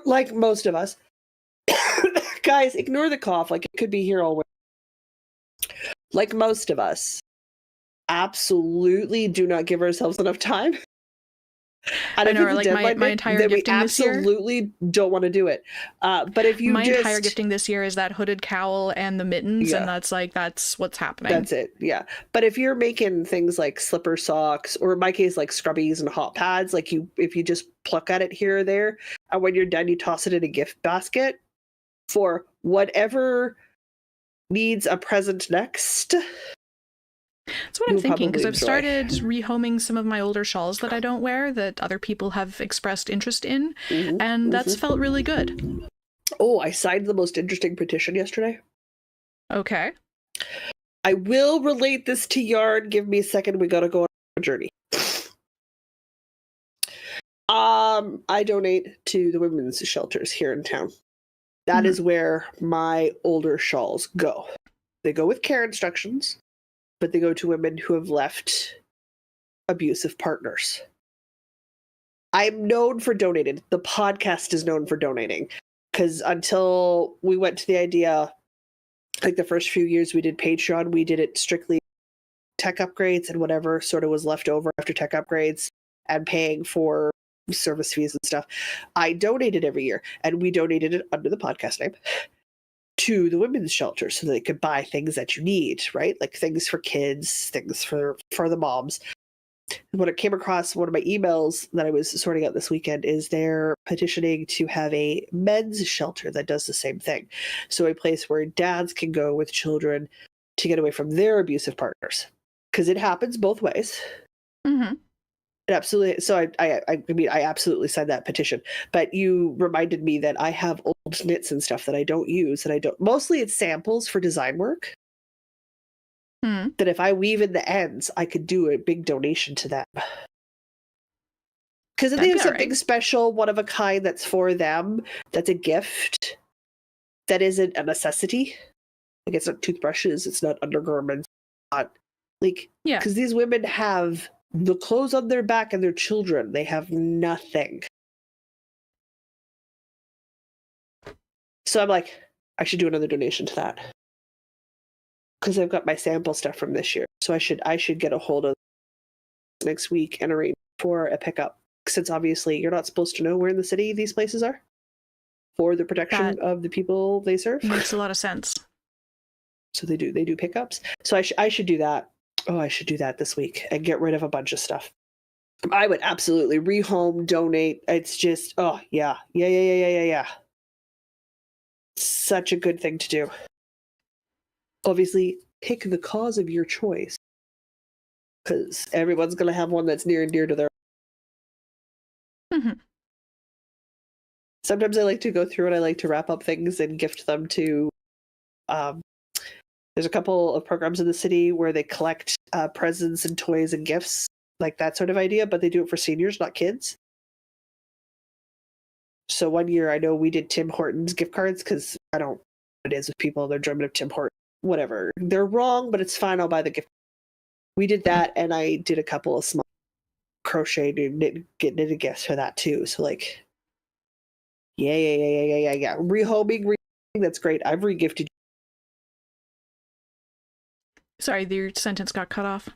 like most of us, guys, ignore the cough. Like it could be here all winter. Like most of us, absolutely do not give ourselves enough time. And I know, or like my entire gifting this year. Absolutely don't want to do it. But if you entire gifting this year is that hooded cowl and the mittens, and that's what's happening. That's it, yeah. But if you're making things like slipper socks, or in my case, like scrubbies and hot pads, like if you just pluck at it here or there, and when you're done, you toss it in a gift basket for whatever needs a present next. That's what I'm thinking, because I've started rehoming some of my older shawls that I don't wear that other people have expressed interest in, and that's felt really good. Oh, I signed the most interesting petition yesterday. Okay. I will relate this to yarn. Give me a second. We gotta go on a journey. I donate to the women's shelters here in town. That is where my older shawls go. They go with care instructions, but they go to women who have left abusive partners. I'm known for donating. The podcast is known for donating. Because until we went to the idea, like the first few years we did Patreon, we did it strictly tech upgrades and whatever sort of was left over after tech upgrades and paying for service fees and stuff. I donated every year, and we donated it under the podcast name to the women's shelter so they could buy things that you need, right? Like things for kids, things for the moms. When it came across one of my emails that I was sorting out this weekend is they're petitioning to have a men's shelter that does the same thing. So a place where dads can go with children to get away from their abusive partners. Because it happens both ways. Mm-hmm. It absolutely. So I mean, I absolutely signed that petition. But you reminded me that I have old knits and stuff that I don't use. That I don't. Mostly it's samples for design work. That if I weave in the ends, I could do a big donation to them. Because if they have something special, one of a kind that's for them, that's a gift, that isn't a necessity. Like it's not toothbrushes, it's not undergarments, not like because these women have the clothes on their back and their children. They have nothing. So I'm like, I should do another donation to that. Because I've got my sample stuff from this year. So I should get a hold of next week and arrange for a pickup. Since obviously you're not supposed to know where in the city these places are for the protection of the people they serve. Makes a lot of sense. So they do pickups. So I should do that. Oh, I should do that this week and get rid of a bunch of stuff. I would absolutely rehome, donate. It's just, oh yeah. Such a good thing to do. Obviously, pick the cause of your choice. Because everyone's going to have one that's near and dear to their. Mm-hmm. Sometimes I like to go through and I like to wrap up things and gift them to. There's a couple of programs in the city where they collect presents and toys and gifts, like that sort of idea, but they do it for seniors, not kids. So one year I know we did Tim Hortons gift cards because I don't know what it is with people. They're dreaming of Tim Hortons. Whatever. They're wrong, but it's fine. I'll buy the gift. We did that, and I did a couple of small crochet knitted gifts for that too. So like, yeah. Rehoming, that's great. I've regifted. Sorry, your sentence got cut off.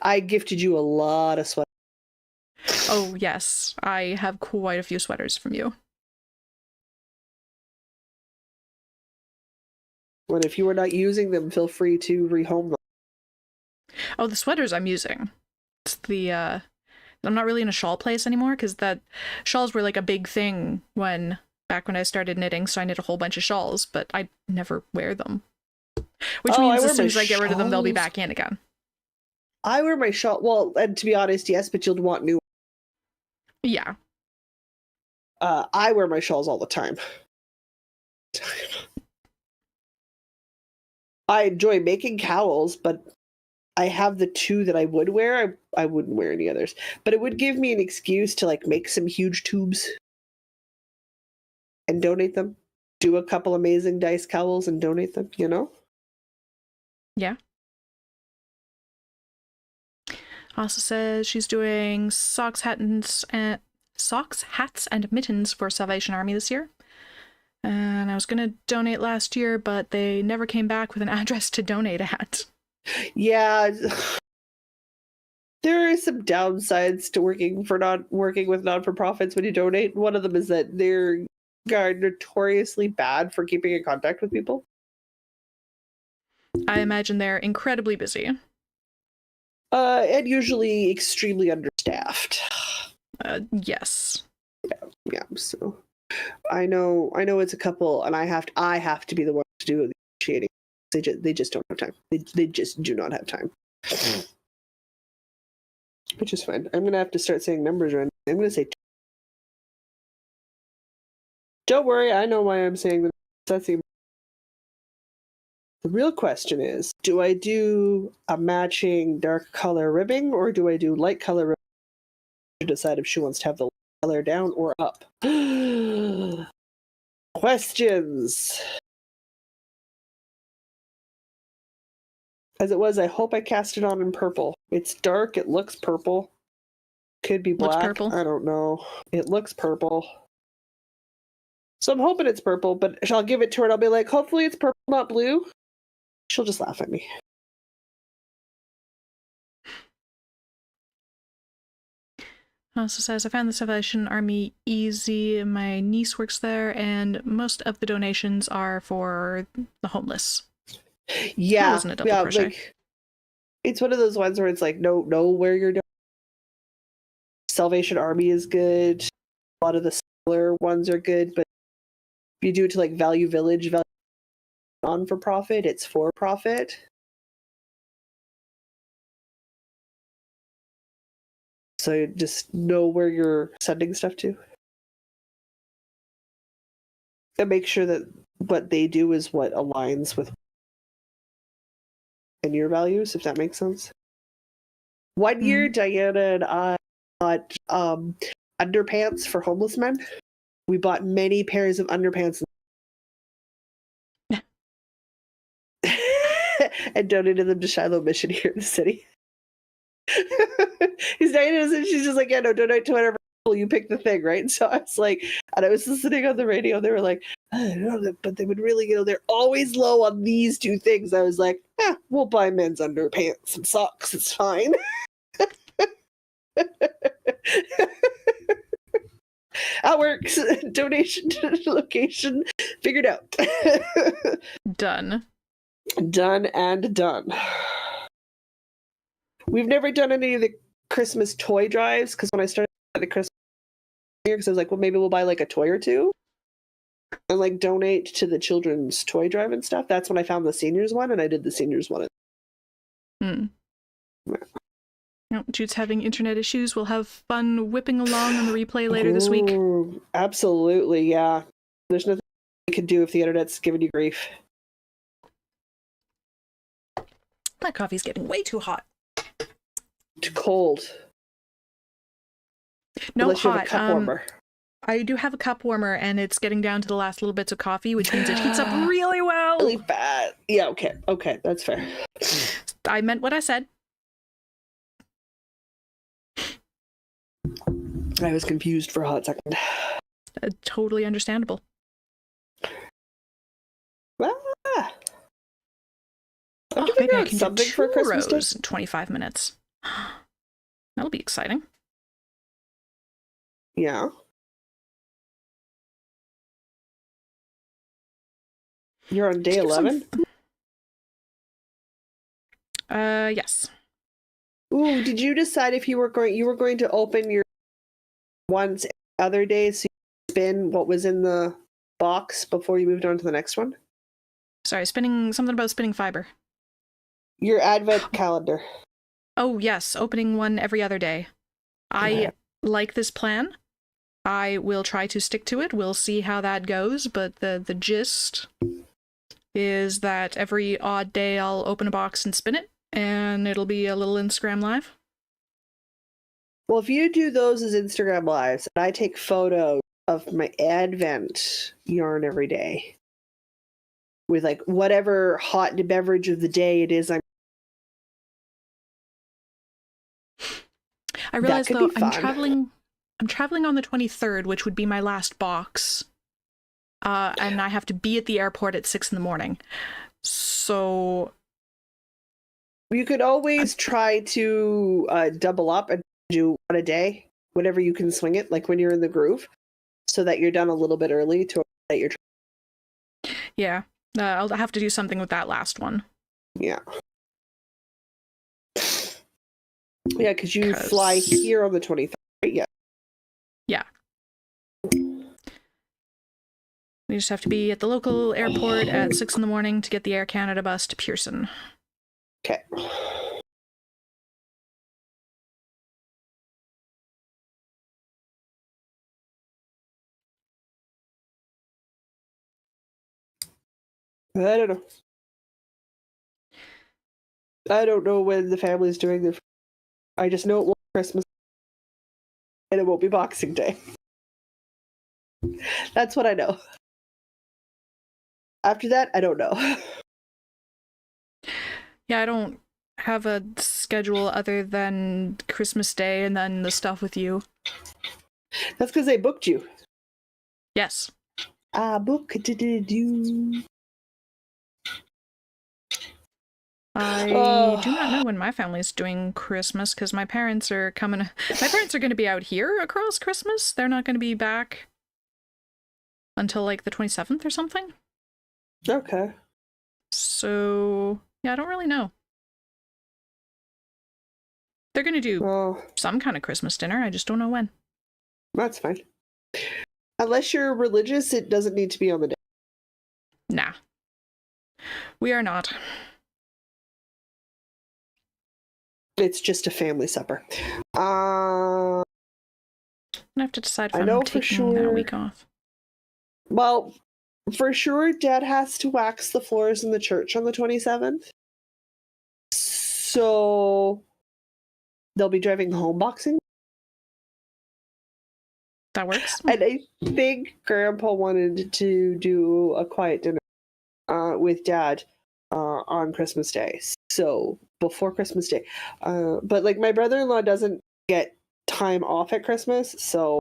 I gifted you a lot of sweaters. Oh yes, I have quite a few sweaters from you. But if you are not using them, feel free to rehome them. Oh, the sweaters I'm using. It's the I'm not really in a shawl place anymore because that shawls were like a big thing back when I started knitting, so I knit a whole bunch of shawls, but I never wear them. Which means as soon as I get rid of them, they'll be back in again. I wear my shawl. Well, and to be honest, yes, but you'll want new. Yeah. I wear my shawls all the time. I enjoy making cowls, but I have the two that I would wear. I wouldn't wear any others. But it would give me an excuse to like make some huge tubes and donate them. Do a couple amazing dice cowls and donate them, you know? Yeah. Also says she's doing socks, hats, and mittens for Salvation Army this year. And I was going to donate last year, but they never came back with an address to donate at. Yeah. There are some downsides to working with non-for-profits when you donate. One of them is that they're notoriously bad for keeping in contact with people. I imagine they're incredibly busy. And usually extremely understaffed. Yes. Yeah. So I know it's a couple, and I have to be the one to do the negotiating. They just don't have time. They just do not have time. Which is fine. I'm gonna have to start saying numbers right now. I'm gonna say. Don't worry, I know why I'm saying that. The real question is, do I do a matching dark color ribbing or do I do light color ribbing to decide if she wants to have the light color down or up? Questions. As it was, I hope I cast it on in purple. It's dark, it looks purple. Could be black. Looks purple. I don't know. It looks purple. So I'm hoping it's purple, but I'll give it to her and I'll be like, hopefully it's purple, not blue. She'll just laugh at me. Also says, I found the Salvation Army easy. My niece works there, and most of the donations are for the homeless. Yeah. That wasn't a double crochet. Like, it's one of those ones where it's like, know where you're doing. Salvation Army is good. A lot of the smaller ones are good, but if you do it to like Value Village, non-for-profit, it's for-profit. So just know where you're sending stuff to. And make sure that what they do is what aligns with and your values, if that makes sense. One year, Diana and I bought underpants for homeless men. We bought many pairs of underpants and donated them to Shiloh Mission here in the city. Because Diana, she's just like, yeah, no, donate to whatever you pick the thing, right? And so I was like, and I was listening on the radio, they were like, I don't know, but they would really, they're always low on these two things. I was like, we'll buy men's underpants and socks, it's fine. That works. Donation to location figured out. Done. Done and done. We've never done any of the Christmas toy drives because when I started the Christmas year, because I was like, well, maybe we'll buy like a toy or two and like donate to the children's toy drive and stuff. That's when I found the seniors one, and I did the seniors one. No, Jude's having internet issues. We'll have fun whipping along on the replay later this week. Absolutely, yeah. There's nothing you can do if the internet's giving you grief. That coffee's getting way too hot. Too cold. No, unless hot. You have a cup warmer. I do have a cup warmer, and it's getting down to the last little bits of coffee, which means it heats up really well. Really bad. Yeah, okay, that's fair. I meant what I said. I was confused for a hot second. Totally understandable. Maybe I can something for Christmas Day in 25 minutes. That'll be exciting. Yeah. You're on day 11? Yes. Ooh, did you decide if you were going to open your once other days so you spin what was in the box before you moved on to the next one? Sorry, something about spinning fiber. Your advent calendar. Oh, yes, opening one every other day. I like this plan. I will try to stick to it. We'll see how that goes, but the gist is that every odd day I'll open a box and spin it, and it'll be a little Instagram Live. Well, if you do those as Instagram Lives, and I take photos of my advent yarn every day with like whatever hot beverage of the day it is I realize though I'm traveling on the 23rd, which would be my last box. And I have to be at the airport at 6 a.m. So you could always try to double up and do one a day whenever you can swing it, like when you're in the groove, so that you're done a little bit early to that you're yeah. I'll have to do something with that last one. Yeah. Yeah, because you fly here on the 23rd, right? Yeah. Yeah. We just have to be at the local airport at 6 a.m. to get the Air Canada bus to Pearson. Okay. I don't know. I don't know when the family's doing their. I just know it won't be Christmas and it won't be Boxing Day. That's what I know. After that, I don't know. Yeah, I don't have a schedule other than Christmas Day and then the stuff with you. That's because they booked you. Yes. I booked you. I do not know when my family's doing Christmas because my parents are coming. My parents are going to be out here across Christmas. They're not going to be back until like the 27th or something. Okay. So, yeah, I don't really know. They're going to do some kind of Christmas dinner. I just don't know when. That's fine. Unless you're religious, it doesn't need to be on the day. Nah. We are not. It's just a family supper. I have to decide if I'm taking that week off. Well, for sure, Dad has to wax the floors in the church on the 27th. So they'll be driving home Boxing. That works. And I think Grandpa wanted to do a quiet dinner with Dad on Christmas Day. So before Christmas Day. But like my brother-in-law doesn't get time off at Christmas, so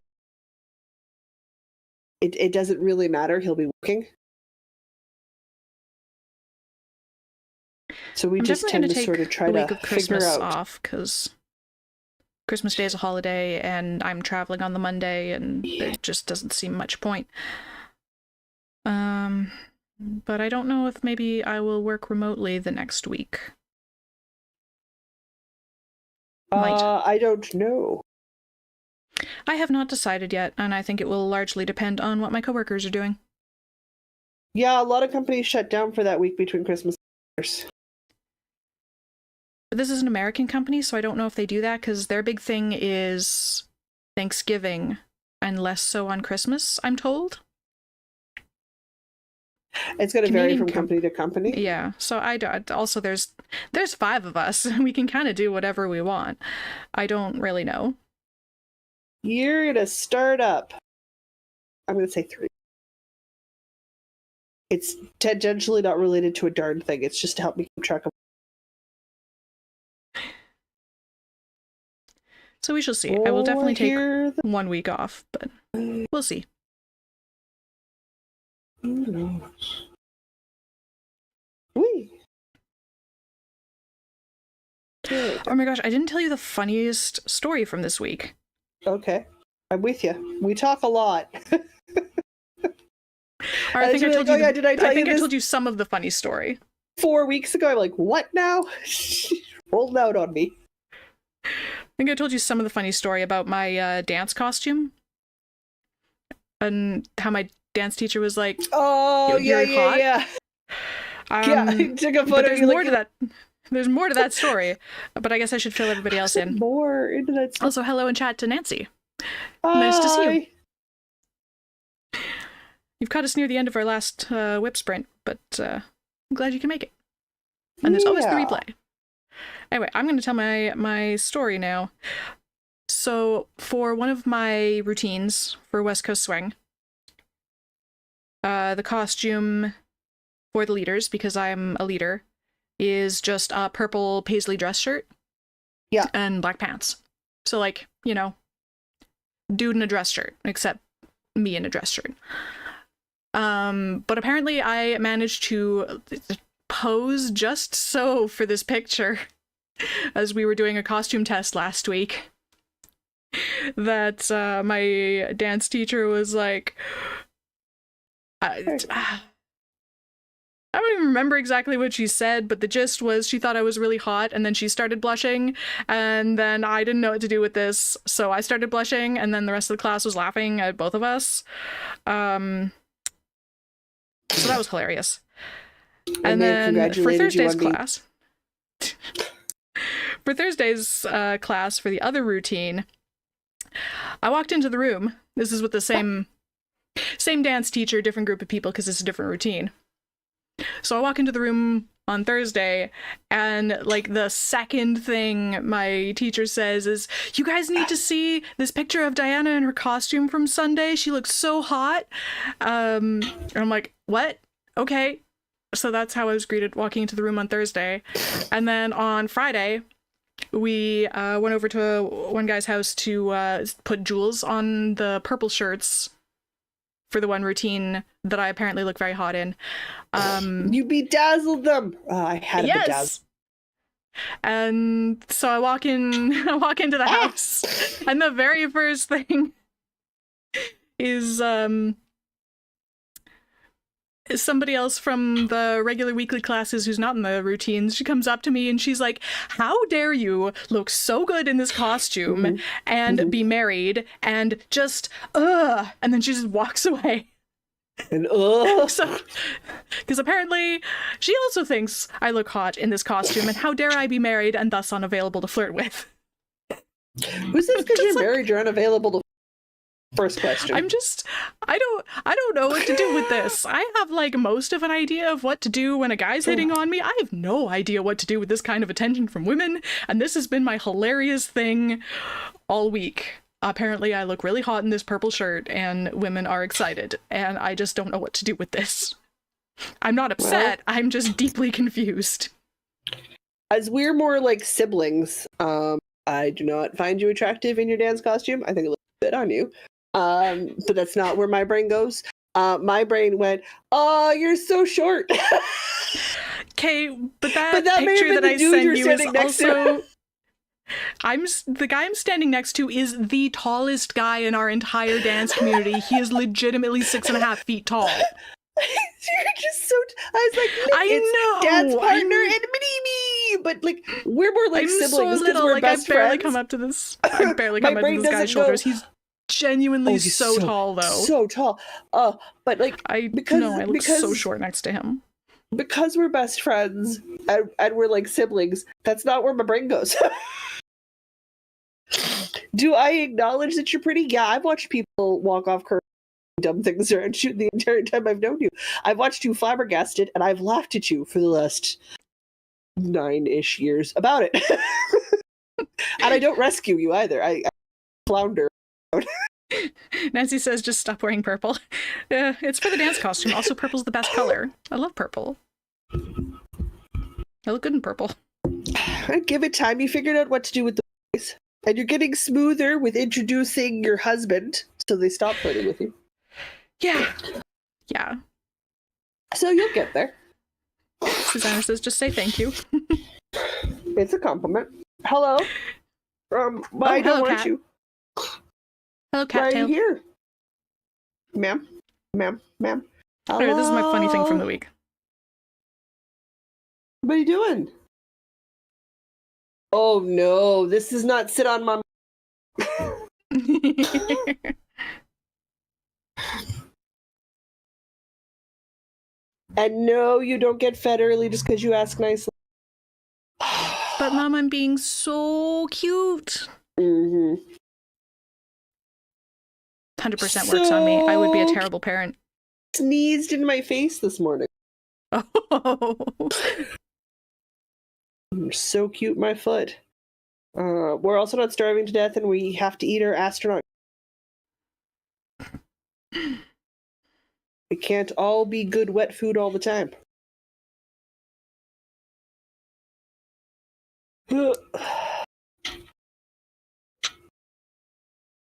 it doesn't really matter. He'll be working. So we just tend to sort of try to figure out off because Christmas Day is a holiday and I'm traveling on the Monday and there just doesn't seem much point. But I don't know if maybe I will work remotely the next week. I don't know. I have not decided yet, and I think it will largely depend on what my coworkers are doing. Yeah, a lot of companies shut down for that week between Christmas and New Year's. This is an American company, so I don't know if they do that, because their big thing is Thanksgiving, and less so on Christmas, I'm told. It's going to vary from company to company. Yeah, so also there's 5 of us, and we can kind of do whatever we want. I don't really know. You're going to start up. I'm going to say 3. It's tangentially not related to a darn thing. It's just to help me keep track of. So we shall see. I will definitely take 1 week off, but we'll see. Who knows? Whee! Oh my gosh, I didn't tell you the funniest story from this week. Okay. I'm with you. We talk a lot. I think I told you some of the funny story. 4 weeks ago, I'm like, what now? Rolled out on me. I think I told you some of the funny story about my dance costume. And how my dance teacher was like, oh, yeah. Yeah, I took a photo. There's more to that. There's more to that story, but I guess I should fill everybody else in. More into that story. Also, hello in chat to Nancy. Hi. Nice to see you. You've caught us near the end of our last WIP sprint, but I'm glad you can make it. And there's always the replay. Anyway, I'm going to tell my story now. So, for one of my routines for West Coast Swing, the costume for the leaders, because I'm a leader, is just a purple paisley dress shirt. Yeah. And black pants. So, like, you know, dude in a dress shirt, except me in a dress shirt. But apparently I managed to pose just so for this picture as we were doing a costume test last week that my dance teacher was like, I don't even remember exactly what she said, but the gist was she thought I was really hot, and then she started blushing, and then I didn't know what to do with this, so I started blushing, and then the rest of the class was laughing at both of us. So that was hilarious. And then for Thursday's class, for the other routine, I walked into the room. This is with the same dance teacher, different group of people, because it's a different routine. So I walk into the room on Thursday, and like the second thing my teacher says is, "You guys need to see this picture of Diana in her costume from Sunday. She looks so hot." And I'm like, "What? Okay." So that's how I was greeted walking into the room on Thursday. And then on Friday, we went over to one guy's house to put jewels on the purple shirts for the one routine that I apparently look very hot in. You bedazzled them. I had a bedazzle. And so I walk into the house, and the very first thing is somebody else from the regular weekly classes who's not in the routines. She comes up to me and she's like, how dare you look so good in this costume and be married and just and then she just walks away. And So, because apparently she also thinks I look hot in this costume, and how dare I be married and thus unavailable to flirt with. Who says because you're married you're unavailable to? First question. I don't know what to do with this. I have like most of an idea of what to do when a guy's hitting on me. I have no idea what to do with this kind of attention from women, and this has been my hilarious thing all week. Apparently I look really hot in this purple shirt and women are excited, and I just don't know what to do with this. I'm not upset, I'm just deeply confused. As we're more like siblings, I do not find you attractive in your dance costume. I think it looks good on you. But that's not where my brain goes. My brain went, oh, you're so short. Okay, but that picture that I sent you is also... the guy I'm standing next to is the tallest guy in our entire dance community. He is legitimately 6.5 feet tall. You're just so... I was like, I know! Dad's partner and mini-me! But, like, we're more like siblings. I'm so little, we're like, best I barely friends. come up to this. I barely come up to this guy's shoulders. He's genuinely he's so tall, though. So tall. But, like, I look so short next to him. Because we're best friends and we're, like, siblings, that's not where my brain goes. Do I acknowledge that you're pretty? Yeah, I've watched people walk off curves, dumb things around you the entire time I've known you. I've watched you flabbergasted, and I've laughed at you for the last 9-ish years about it. And I don't rescue you either. I flounder. Nancy says, just stop wearing purple. It's for the dance costume. Also, purple's the best color. I love purple. I look good in purple. Give it time. You figured out what to do with the boys. And you're getting smoother with introducing your husband, so they stop flirting with you. Yeah. So you'll get there. Susanna says, just say thank you. It's a compliment. Hello. Why don't want you? Hello, Cattail. Why are you here? Ma'am. Hello. Right, this is my funny thing from the week. What are you doing? Oh no, this does not sit on my... And no, you don't get fed early just because you ask nicely. But Mom, I'm being so cute. 100% 100% works on me. I would be a terrible parent. Sneezed in my face this morning. Oh. You're so cute, my foot. We're also not starving to death, and we have to eat our astronaut. We can't all be good wet food all the time.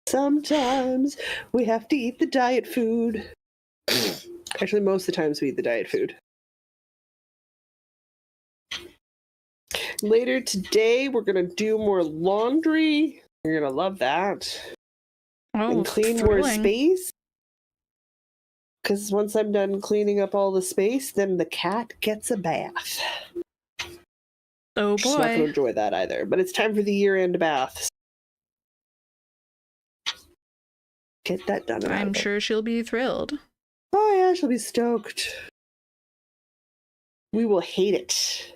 Sometimes we have to eat the diet food. Actually, most of the times we eat the diet food. Later today, we're going to do more laundry. You're going to love that. Oh, and clean more space. Because once I'm done cleaning up all the space, then the cat gets a bath. Oh boy. She's not going to enjoy that either. But it's time for the year-end baths. Get that done. I'm sure she'll be thrilled. Oh yeah, she'll be stoked. We will hate it.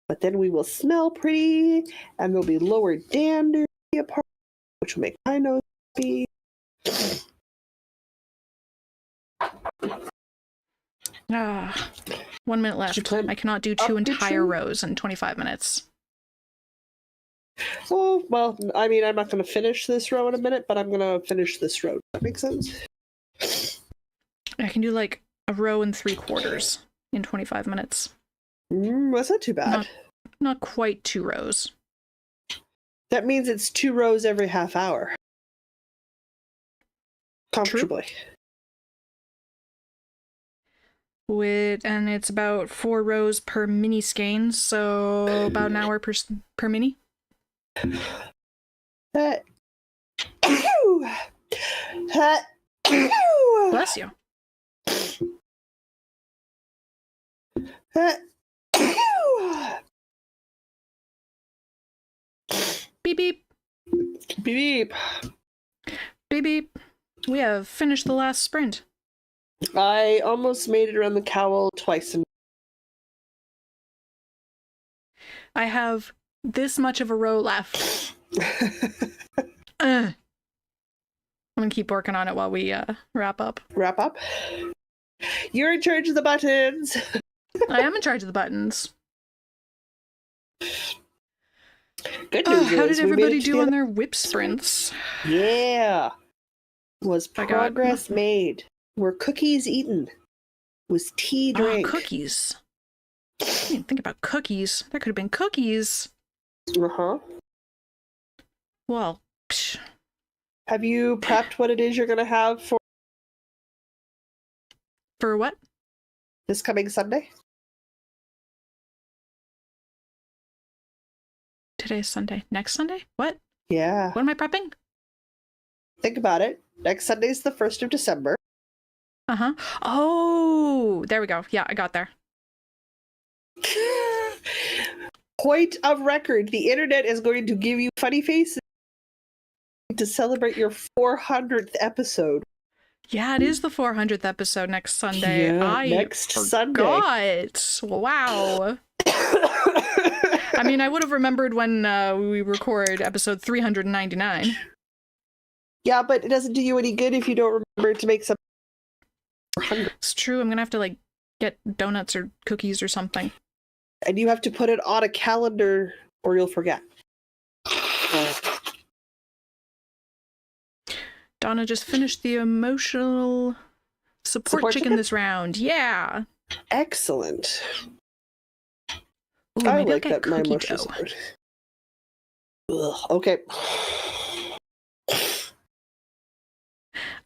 But then we will smell pretty, and there'll be lower dander apart, which will make my nose happy. 1 minute left. I cannot do 2 entire rows in 25 minutes. Oh, well, I mean, I'm not going to finish this row in a minute, but I'm going to finish this row. Does that make sense? I can do like a row and 3/4 in 25 minutes. That's not too bad. Not quite 2 rows. That means it's 2 rows every half hour. Comfortably. True. and it's about 4 rows per mini skein, so about an hour per mini. Bless you. Beep beep. Beep beep. Beep beep. We have finished the last sprint. I almost made it around the cowl twice. I have this much of a row left. I'm gonna keep working on it while we wrap up. Wrap up? You're in charge of the buttons. I am in charge of the buttons. Good news how is did everybody do on their WIP sprints? Yeah. Was progress made? Were cookies eaten? Was tea drank? Oh, cookies. I didn't even think about cookies. There could have been cookies. Uh-huh. Well, psh. Have you prepped what it is you're going to have for... For what? This coming Sunday? Today's Sunday. Next Sunday? What? Yeah. What am I prepping? Think about it. Next Sunday's the 1st of December. Uh-huh. Oh, there we go. Yeah, I got there. Point of record. The internet is going to give you funny faces to celebrate your 400th episode. Yeah, it is the 400th episode next Sunday. Yeah, next Sunday. Wow. I mean, I would have remembered when we record episode 399. Yeah, but it doesn't do you any good if you don't remember to make some. It's true. I'm gonna have to like get donuts or cookies or something. And you have to put it on a calendar or you'll forget. Donna just finished the emotional support chicken this round. Yeah. Excellent. Ooh, I maybe like I'll get that my cookie emotional dough. support. Ugh, okay.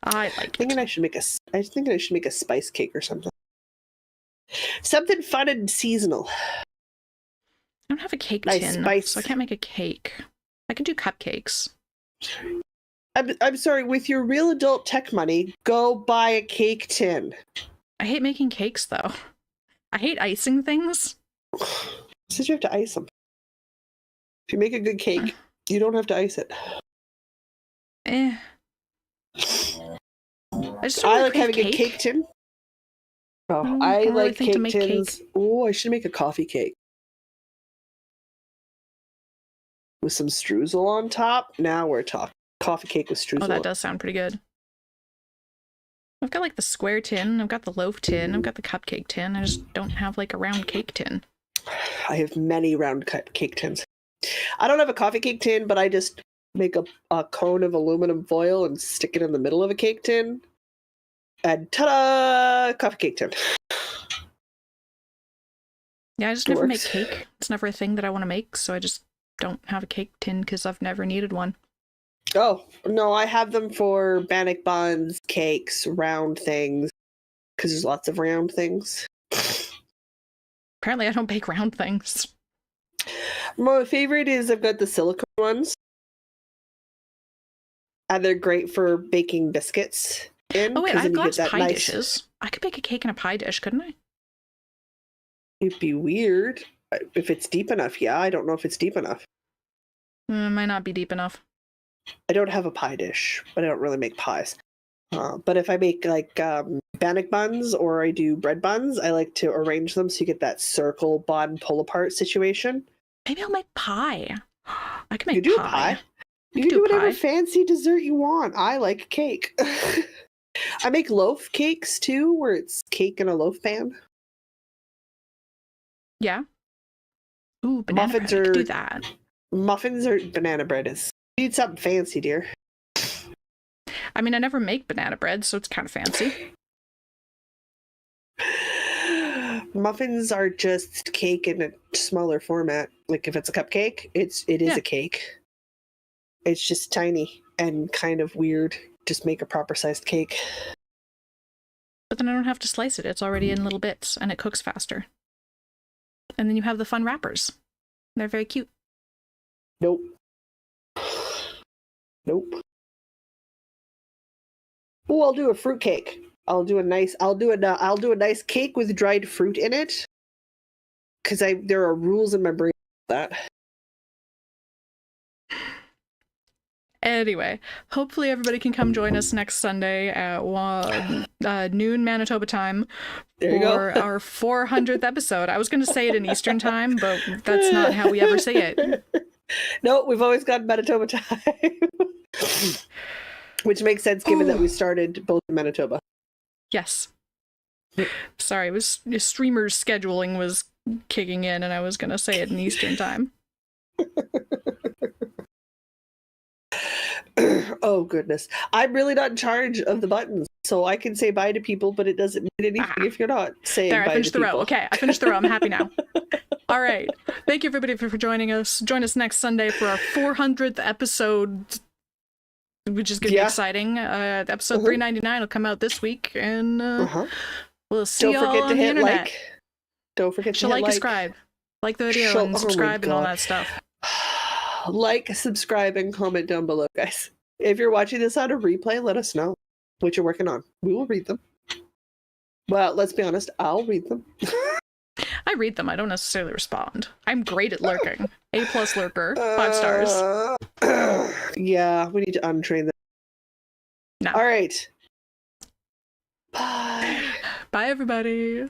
I like I think I should make a spice cake or something. Something fun and seasonal. I don't have a cake Nice tin, spice. so I can't make a cake. I can do cupcakes. I'm sorry, with your real adult tech money, go buy a cake tin. I hate making cakes, though. I hate icing things. Says you have to ice them. If you make a good cake, you don't have to ice it. I just don't I really like crave having a cake tin. Oh, I don't really like think to cake make tins. cake. Oh, I should make a coffee cake. With some streusel on top. Now we're talking. Coffee cake with streusel. Oh, that does sound pretty good. I've got like the square tin, I've got the loaf tin, I've got the cupcake tin. I just don't have like a round cake tin. I have many round cake tins. I don't have a coffee cake tin, but I just make a cone of aluminum foil and stick it in the middle of a cake tin. And ta-da! Coffee cake tin. Yeah, I just never make cake. It's never a thing that I want to make, so I just don't have a cake tin because I've never needed one. Oh, no, I have them for bannock buns, cakes, round things, because there's lots of round things. Apparently I don't bake round things. My favorite is I've got the silicone ones. And they're great for baking biscuits in. Oh wait, I have glass pie nice... dishes. I could bake a cake in a pie dish, couldn't I? It'd be weird. If it's deep enough, yeah. I don't know if it's deep enough. Might not be deep enough. I don't have a pie dish, but I don't really make pies. But if I make like bannock buns or I do bread buns, I like to arrange them so you get that circle bun pull apart situation. Maybe I'll make pie. I can make you do pie. You can do whatever fancy dessert you want. I like cake. I make loaf cakes too, where it's cake in a loaf pan. Yeah. Ooh, banana Muffins bread. I could do that. Muffins or banana bread is. You need something fancy, dear. I mean, I never make banana bread, so it's kind of fancy. Muffins are just cake in a smaller format. Like if it's a cupcake, it is a cake. It's just tiny and kind of weird. Just make a proper sized cake. But then I don't have to slice it. It's already in little bits, and it cooks faster. And then you have the fun wrappers. They're very cute. Nope. Nope. Oh, I'll do a fruit cake. I'll do a nice cake with dried fruit in it. Because there are rules in my brain about that. Anyway, hopefully everybody can come join us next Sunday at noon Manitoba time for our 400th episode. I was going to say it in Eastern time, but that's not how we ever say it. No, we've always got Manitoba time. Which makes sense given that we started both in Manitoba. Yes. Sorry, it was streamers scheduling was kicking in and I was going to say it in Eastern time. Oh, goodness. I'm really not in charge of the buttons, so I can say bye to people, but it doesn't mean anything if you're not saying bye to people. There, I finished the row. Okay, I finished the row. I'm happy now. All right. Thank you, everybody, for joining us. Join us next Sunday for our 400th episode, which is going to be exciting. Episode 399 will come out this week, and we'll see you all on the internet. Don't forget to hit like. Subscribe. Like the video and subscribe and all that stuff. Like, subscribe, and comment down below, guys. If you're watching this on a replay, let us know what you're working on. We will read them. Well, let's be honest, I'll read them. I read them. I don't necessarily respond. I'm great at lurking. A+ lurker. 5 stars. Yeah, we need to untrain them. No. All right. Bye. Bye, everybody.